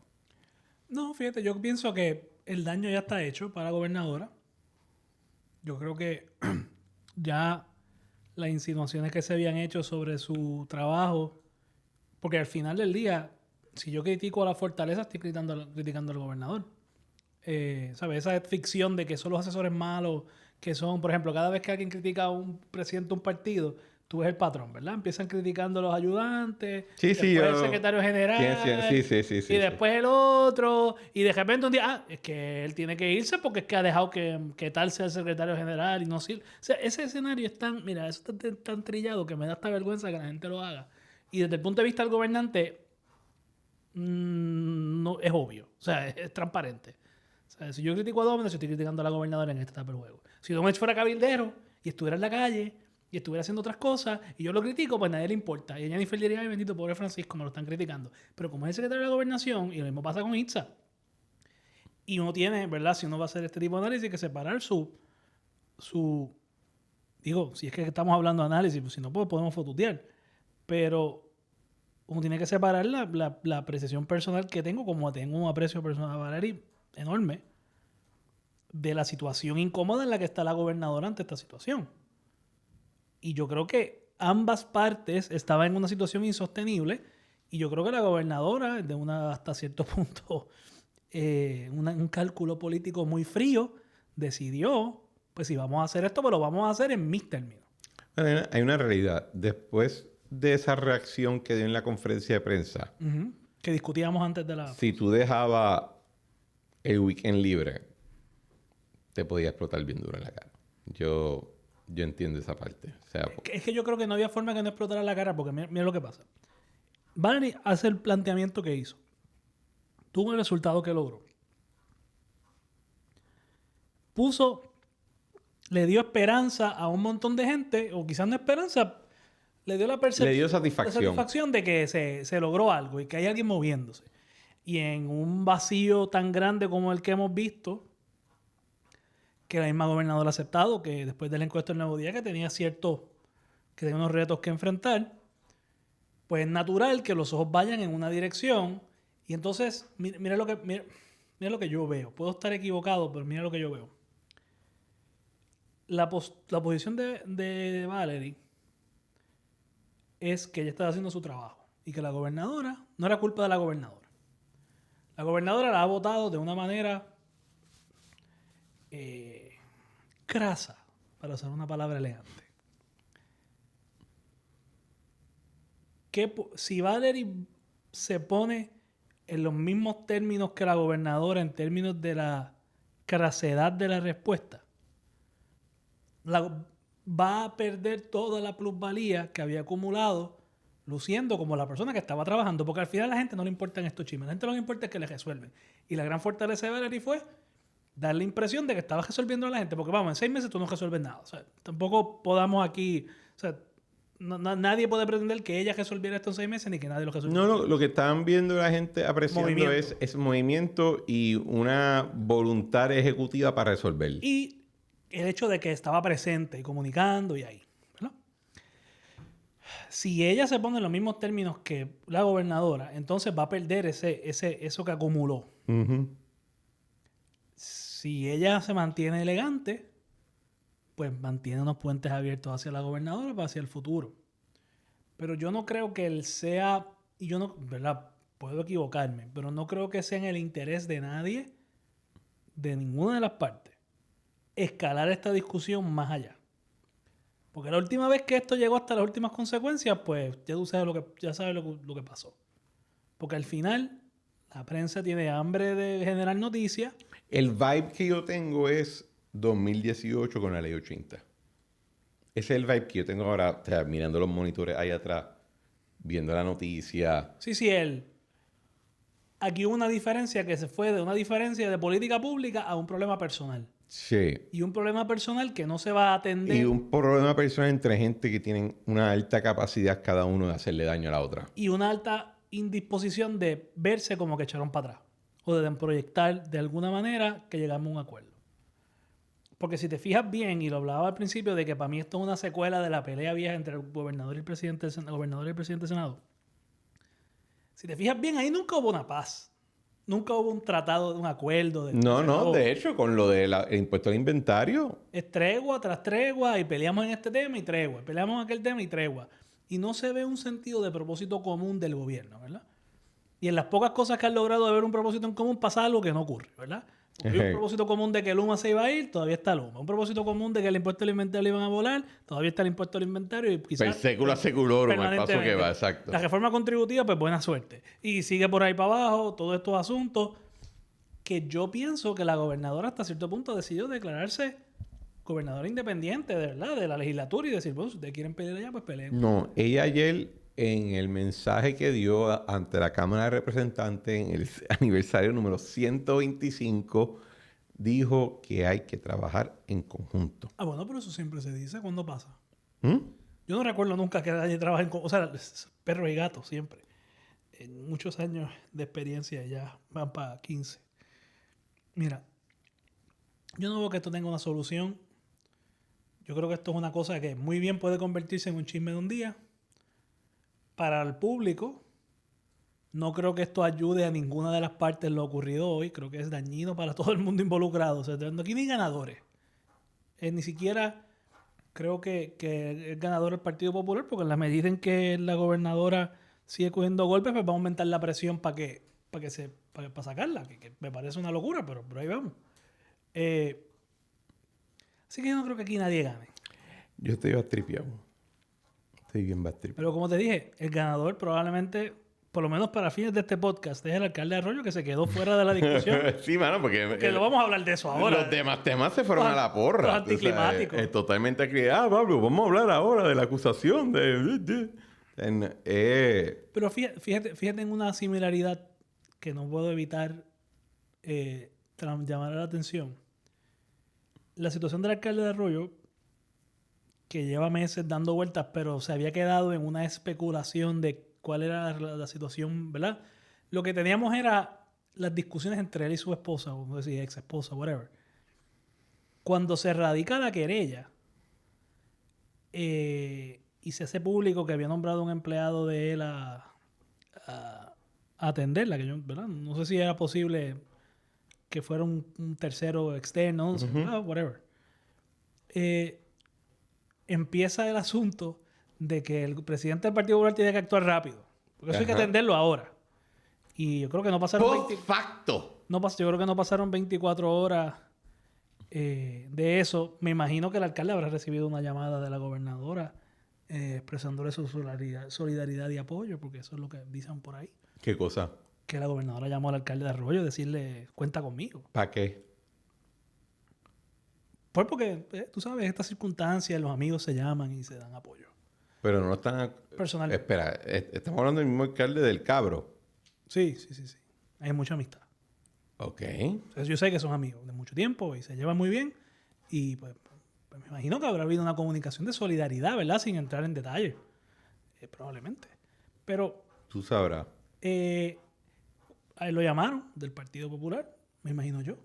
No, fíjate, yo pienso que el daño ya está hecho para la gobernadora. Yo creo que ya las insinuaciones que se habían hecho sobre su trabajo, porque al final del día, si yo critico a la Fortaleza, estoy criticando al gobernador. ¿Sabes? Esa ficción de que son los asesores malos, que son, por ejemplo, cada vez que alguien critica a un presidente de un partido, tú ves el patrón, ¿verdad? Empiezan criticando a los ayudantes, después el secretario general, y después el otro, y de repente un día, es que él tiene que irse porque es que ha dejado que tal sea el secretario general y no sirve. O sea, ese escenario es tan, mira, eso está tan trillado que me da hasta vergüenza que la gente lo haga. Y desde el punto de vista del gobernante, no es obvio, o sea, es transparente. O sea, si yo critico a Domínguez, estoy criticando a la gobernadora en esta etapa del juego. Si Domínguez fuera cabildero y estuviera en la calle y estuviera haciendo otras cosas y yo lo critico, pues a nadie le importa. Y a Jennifer diría, ay, bendito, pobre Francisco, me lo están criticando. Pero como es el secretario de la gobernación, y lo mismo pasa con Itza, y uno tiene, ¿verdad? Si uno va a hacer este tipo de análisis, que separar digo, si es que estamos hablando de análisis, pues si no, pues podemos fotutear. Pero uno tiene que separar la apreciación personal que tengo, como tengo un aprecio personal a Valerie enorme, de la situación incómoda en la que está la gobernadora ante esta situación. Y yo creo que ambas partes estaban en una situación insostenible y yo creo que la gobernadora, hasta cierto punto, un cálculo político muy frío, decidió pues si vamos a hacer esto, pues lo vamos a hacer en mis términos. Hay una realidad. Después de esa reacción que dio en la conferencia de prensa, Ujú. Que discutíamos antes de la... si tú dejabas el weekend libre, te podía explotar bien duro en la cara. Yo entiendo esa parte. O sea, Es que yo creo que no había forma que no explotara la cara, porque mira lo que pasa. Valerie hace el planteamiento que hizo. Tuvo el resultado que logró. Le dio esperanza a un montón de gente, o quizás no esperanza, le dio la percepción. Le dio satisfacción. La satisfacción de que se logró algo y que hay alguien moviéndose. Y en un vacío tan grande como el que hemos visto, que la misma gobernadora ha aceptado, que después de la encuesta del Nuevo Día, que tenía unos retos que enfrentar, pues es natural que los ojos vayan en una dirección. Y entonces, mira lo que yo veo. Puedo estar equivocado, pero mira lo que yo veo. La posición de Valerie es que ella estaba haciendo su trabajo y que la gobernadora, no era culpa de la gobernadora. La gobernadora la ha votado de una manera crasa, para usar una palabra elegante. Si Valerie se pone en los mismos términos que la gobernadora en términos de la crasedad de la respuesta, va a perder toda la plusvalía que había acumulado luciendo como la persona que estaba trabajando, porque al final a la gente no le importan estos chismes, a la gente lo que importa es que le resuelven. Y la gran fortaleza de Valerie fue dar la impresión de que estaba resolviendo a la gente, porque vamos, en 6 meses tú no resuelves nada. O sea, tampoco podamos aquí, o sea, nadie puede pretender que ella resolviera esto en 6 meses ni que nadie lo resolviera. No, lo que estaban viendo la gente apreciando Movimiento. es movimiento y una voluntad ejecutiva para resolver. Y el hecho de que estaba presente y comunicando y ahí, ¿verdad? Si ella se pone en los mismos términos que la gobernadora, entonces va a perder eso que acumuló. Uh-huh. Si ella se mantiene elegante, pues mantiene unos puentes abiertos hacia la gobernadora para hacia el futuro. Pero yo no creo que él sea, y yo no, ¿verdad? Puedo equivocarme, pero no creo que sea en el interés de nadie, de ninguna de las partes, escalar esta discusión más allá. Porque la última vez que esto llegó hasta las últimas consecuencias, pues ya tú sabes lo que pasó. Porque al final la prensa tiene hambre de generar noticias. El vibe que yo tengo es 2018 con la ley 80. Ese es el vibe que yo tengo ahora, o sea, mirando los monitores ahí atrás, viendo la noticia. Sí, aquí hubo una diferencia que se fue de una diferencia de política pública a un problema personal. Sí. Y un problema personal que no se va a atender. Y un problema personal entre gente que tienen una alta capacidad cada uno de hacerle daño a la otra. Y una alta indisposición de verse como que echaron para atrás. O de proyectar de alguna manera que llegamos a un acuerdo. Porque si te fijas bien, y lo hablaba al principio, de que para mí esto es una secuela de la pelea vieja entre el gobernador y el presidente del Senado. Si te fijas bien, ahí nunca hubo una paz. Nunca hubo un tratado, un acuerdo. No, de hecho, con lo del impuesto al inventario. Es tregua tras tregua y peleamos en este tema y tregua. Peleamos en aquel tema y tregua. Y no se ve un sentido de propósito común del gobierno, ¿verdad? Y en las pocas cosas que han logrado de ver un propósito en común pasa algo que no ocurre, ¿verdad? Porque un propósito común de que Luma se iba a ir, todavía está Luma. Un propósito común de que el impuesto al inventario iban a volar, todavía está el impuesto al inventario y quizás... Per sécula seculorum, el paso que va, exacto. La reforma contributiva, pues buena suerte. Y sigue por ahí para abajo todos estos asuntos que yo pienso que la gobernadora hasta cierto punto decidió declararse gobernadora independiente, de verdad, de la legislatura y decir, bueno, si ustedes quieren pelear allá, pues peleen. No, ella ayer en el mensaje que dio ante la Cámara de Representantes en el aniversario número 125 dijo que hay que trabajar en conjunto. Ah, bueno, pero eso siempre se dice. ¿Cuándo pasa? ¿Mm? Yo no recuerdo nunca que nadie trabaje en conjunto. O sea, perros y gatos siempre. En muchos años de experiencia ya van para 15. Mira, yo no veo que esto tenga una solución. Yo creo que esto es una cosa que muy bien puede convertirse en un chisme de un día. Para el público, no creo que esto ayude a ninguna de las partes en lo ocurrido hoy. Creo que es dañino para todo el mundo involucrado. O sea, aquí ni ganadores. Ni siquiera creo que es ganador el Partido Popular, porque en la medida en que la gobernadora sigue cogiendo golpes, pues va a aumentar la presión para sacarla, que me parece una locura, pero ahí vamos. Así que yo no creo que aquí nadie gane. Yo estoy bastripeado. Estoy bien bastripeado. Pero como te dije, el ganador probablemente, por lo menos para fines de este podcast, es el alcalde de Arroyo que se quedó fuera de la discusión. Sí, mano, porque... Que no vamos a hablar de eso ahora. Los demás temas se fueron a la porra. Los anticlimáticos. Es totalmente Pablo, vamos a hablar ahora de la acusación Pero fíjate en una similaridad que no puedo evitar llamar la atención. La situación del alcalde de Arroyo, que lleva meses dando vueltas, pero se había quedado en una especulación de cuál era la situación, ¿verdad? Lo que teníamos era las discusiones entre él y su esposa, o no sé si ex esposa, whatever. Cuando se radica la querella y se hace público que había nombrado un empleado de él a atenderla, que yo, ¿verdad? No sé si era posible que fuera un tercero externo, no sé, whatever. Empieza el asunto de que el presidente del Partido Popular tiene que actuar rápido. Porque eso hay que atenderlo ahora. Y yo creo que no pasaron... yo creo que no pasaron 24 horas de eso. Me imagino que el alcalde habrá recibido una llamada de la gobernadora expresándole su solidaridad y apoyo, porque eso es lo que dicen por ahí. ¿Qué cosa? Que la gobernadora llamó al alcalde de Arroyo a decirle, cuenta conmigo. ¿Para qué? Pues porque, tú sabes, en estas circunstancias los amigos se llaman y se dan apoyo. Pero no están... Personal. Espera, estamos hablando del mismo alcalde del Cabro. Sí. Hay mucha amistad. Ok. Entonces, yo sé que son amigos de mucho tiempo y se llevan muy bien. Y pues me imagino que habrá habido una comunicación de solidaridad, ¿verdad? Sin entrar en detalle. Probablemente. Pero... Tú sabrás. A él lo llamaron del Partido Popular, me imagino yo.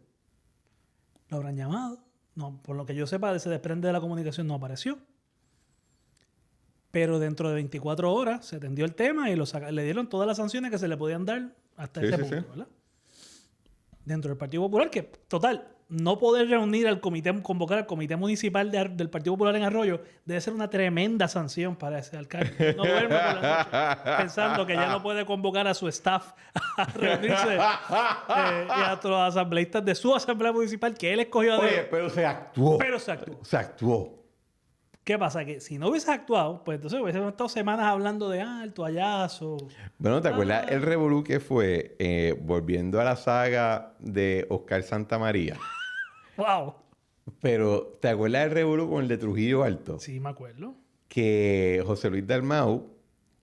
Lo habrán llamado. No, por lo que yo sepa, se desprende de la comunicación, no apareció. Pero dentro de 24 horas se atendió el tema y le dieron todas las sanciones que se le podían dar hasta ese punto, ¿verdad? Dentro del Partido Popular, que total, no poder reunir al comité, convocar al comité municipal del Partido Popular en Arroyo, debe ser una tremenda sanción para ese alcalde. No duerme por la noche pensando que ya no puede convocar a su staff a reunirse y a todos los asambleístas de su asamblea municipal que él escogió a Oye, pero se actuó. Se actuó. ¿Qué pasa? Que si no hubieses actuado, pues entonces hubiésemos estado semanas hablando de el toallazo. Bueno, ¿te acuerdas el revolú que fue volviendo a la saga de Oscar Santamaría? ¡Wow! Pero, ¿te acuerdas del revolú con el de Trujillo Alto? Sí, me acuerdo. Que José Luis Dalmau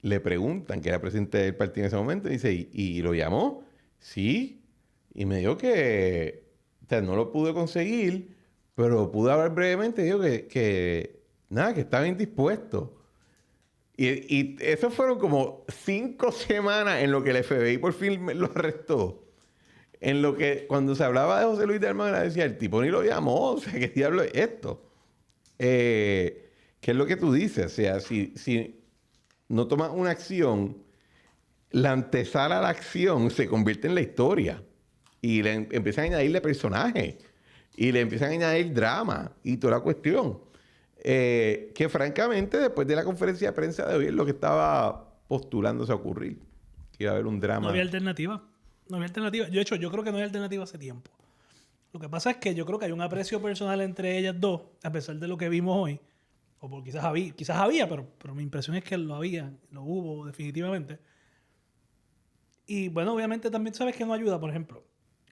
le preguntan, que era presidente del partido en ese momento, y dice, ¿y lo llamó? Sí. Y me dijo que no lo pude conseguir, pero pude hablar brevemente y dijo que estaba indispuesto. Y eso fueron como 5 semanas en lo que el FBI por fin lo arrestó. En lo que cuando se hablaba de José Luis Dalmau, decía, el tipo ni lo llamó. O sea, ¿qué diablo es esto? ¿Qué es lo que tú dices? O sea, si no tomas una acción, la antesala a la acción se convierte en la historia. Y le empiezan a añadirle personajes. Y le empiezan a añadir drama. Y toda la cuestión. Que francamente, después de la conferencia de prensa de hoy, es lo que estaba postulándose a ocurrir. Que iba a haber un drama. No había alternativa. De hecho, yo creo que no hay alternativa hace tiempo. Lo que pasa es que yo creo que hay un aprecio personal entre ellas dos, a pesar de lo que vimos hoy. O porque quizás había, pero mi impresión es que lo hubo definitivamente. Y bueno, obviamente también sabes que no ayuda, por ejemplo,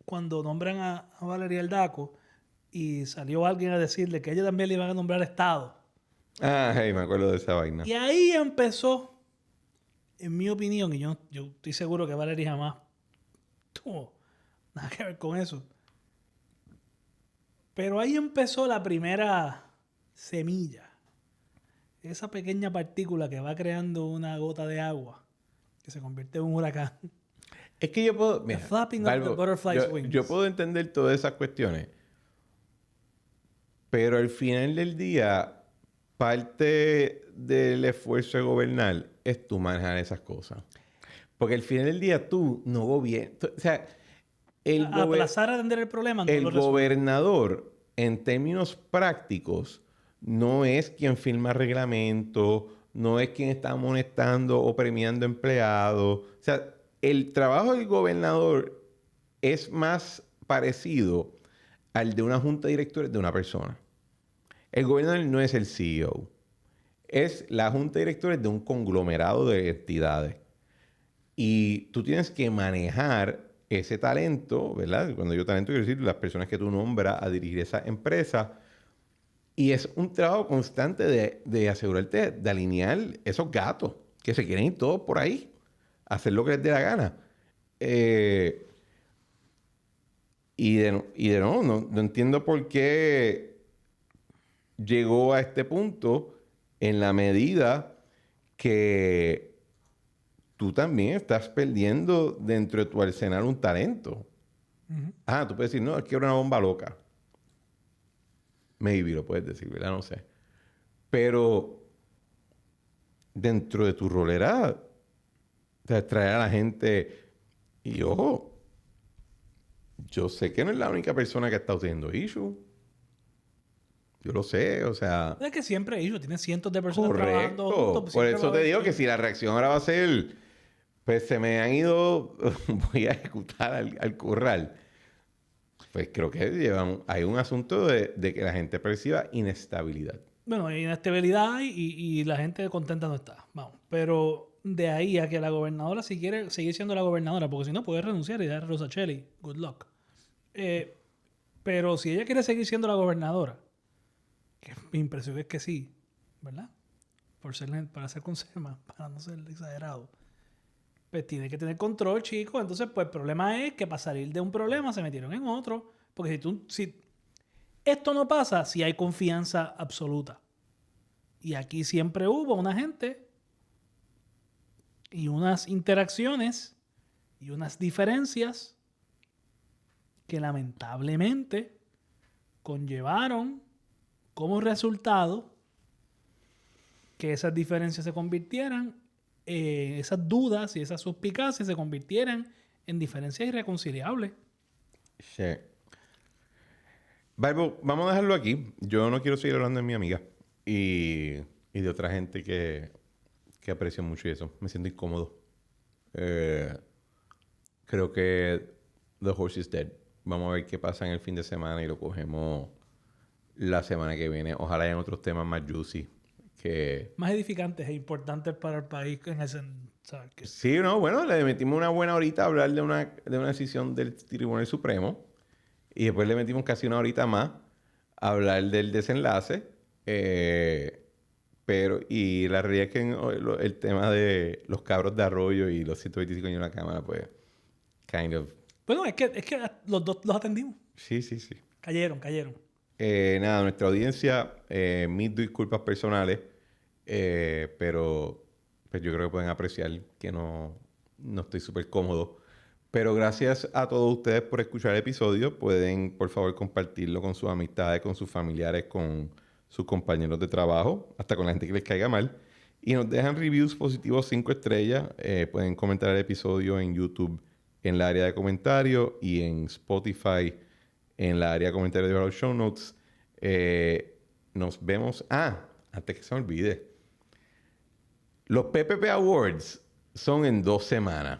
cuando nombran a Valeria Aldaco y salió alguien a decirle que ella también le iban a nombrar Estado. Me acuerdo de esa vaina. Y ahí empezó, en mi opinión, y yo estoy seguro que Valeria jamás tuvo nada que ver con eso. Pero ahí empezó la primera semilla. Esa pequeña partícula que va creando una gota de agua que se convierte en un huracán. Es que yo puedo... Mira, the flapping of the butterfly's wings. Yo puedo entender todas esas cuestiones. Pero al final del día, parte del esfuerzo de gobernar es tú manejar esas cosas. Porque al final del día tú no gobiernas. O sea, aplazar a atender el problema. No el gobernador, en términos prácticos, no es quien firma reglamento, no es quien está amonestando o premiando empleados. O sea, el trabajo del gobernador es más parecido al de una junta de directores de una persona. El gobernador no es el CEO. Es la junta de directores de un conglomerado de entidades. Y tú tienes que manejar ese talento, ¿verdad? Cuando digo talento, quiero decir las personas que tú nombras a dirigir esa empresa. Y es un trabajo constante de asegurarte de alinear esos gatos que se quieren ir todos por ahí, hacer lo que les dé la gana. No entiendo por qué llegó a este punto en la medida que tú también estás perdiendo dentro de tu arsenal un talento. Tú puedes decir, no, es que era una bomba loca. Maybe lo puedes decir, ¿verdad? No sé. Pero dentro de tu rol era traer a la gente. Y ojo, yo sé que no es la única persona que está teniendo issue. Yo lo sé, o sea... Es que siempre hay issue. Tienes cientos de personas correcto. trabajando juntos. Pues por siempre eso va a te haber digo que issue. si la reacción ahora va a ser... Pues se me han ido... voy a ejecutar al corral. Pues creo que hay un asunto de que la gente perciba inestabilidad. Bueno, hay inestabilidad y la gente contenta no está. Vamos. Pero de ahí a que la gobernadora, si quiere seguir siendo la gobernadora, porque si no puede renunciar y dar a Rosachelli, good luck. Pero si ella quiere seguir siendo la gobernadora, que mi impresión es que sí, ¿verdad? Para ser conserva, para no ser exagerado. Pues tiene que tener control, chicos. Entonces, pues el problema es que para salir de un problema se metieron en otro. Porque si esto no pasa, si hay confianza absoluta. Y aquí siempre hubo una gente y unas interacciones y unas diferencias que lamentablemente conllevaron como resultado que esas diferencias se convirtieran, esas dudas y esas suspicacias se convirtieran en diferencias irreconciliables. Sí. Bible, vamos a dejarlo aquí. Yo no quiero seguir hablando de mi amiga y de otra gente que aprecio mucho y eso. Me siento incómodo. Creo que the horse is dead. Vamos a ver qué pasa en el fin de semana y lo cogemos la semana que viene. Ojalá hayan otros temas más juicy. Más edificantes e importantes para el país en ese... ¿sabes? Sí, no, bueno, le metimos una buena horita a hablar de una decisión del Tribunal Supremo y después le metimos casi una horita más a hablar del desenlace. Y la realidad es que el tema de los cabros de Arroyo y los 125 años en la Cámara, pues, kind of... Bueno, es que los dos los atendimos. Sí. Cayeron. Nada, nuestra audiencia, mis disculpas personales, pero pues yo creo que pueden apreciar que no estoy súper cómodo. Pero gracias a todos ustedes por escuchar el episodio. Pueden, por favor, compartirlo con sus amistades, con sus familiares, con sus compañeros de trabajo, hasta con la gente que les caiga mal. Y nos dejan reviews positivos 5 estrellas. Pueden comentar el episodio en YouTube en la área de comentarios y en Spotify en la área de comentarios de los show notes. Nos vemos... antes que se me olvide. Los PPP Awards son en 2 semanas.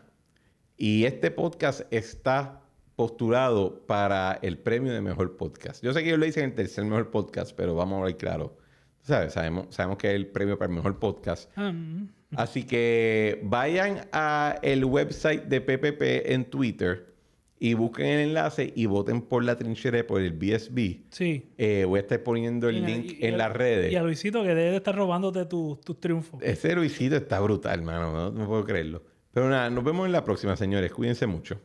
Y este podcast está postulado para el premio de mejor podcast. Yo sé que ellos le dicen el tercer mejor podcast, pero vamos a ver claro. Sabemos que es el premio para el mejor podcast. Así que vayan a el website de PPP en Twitter y busquen el enlace y voten por La Trinchera, por el BSB. Sí. Voy a estar poniendo el link en las redes. Y a Luisito, que debe de estar robándote tus triunfos. Ese Luisito está brutal, hermano. No puedo creerlo. Pero nada, nos vemos en la próxima, señores. Cuídense mucho.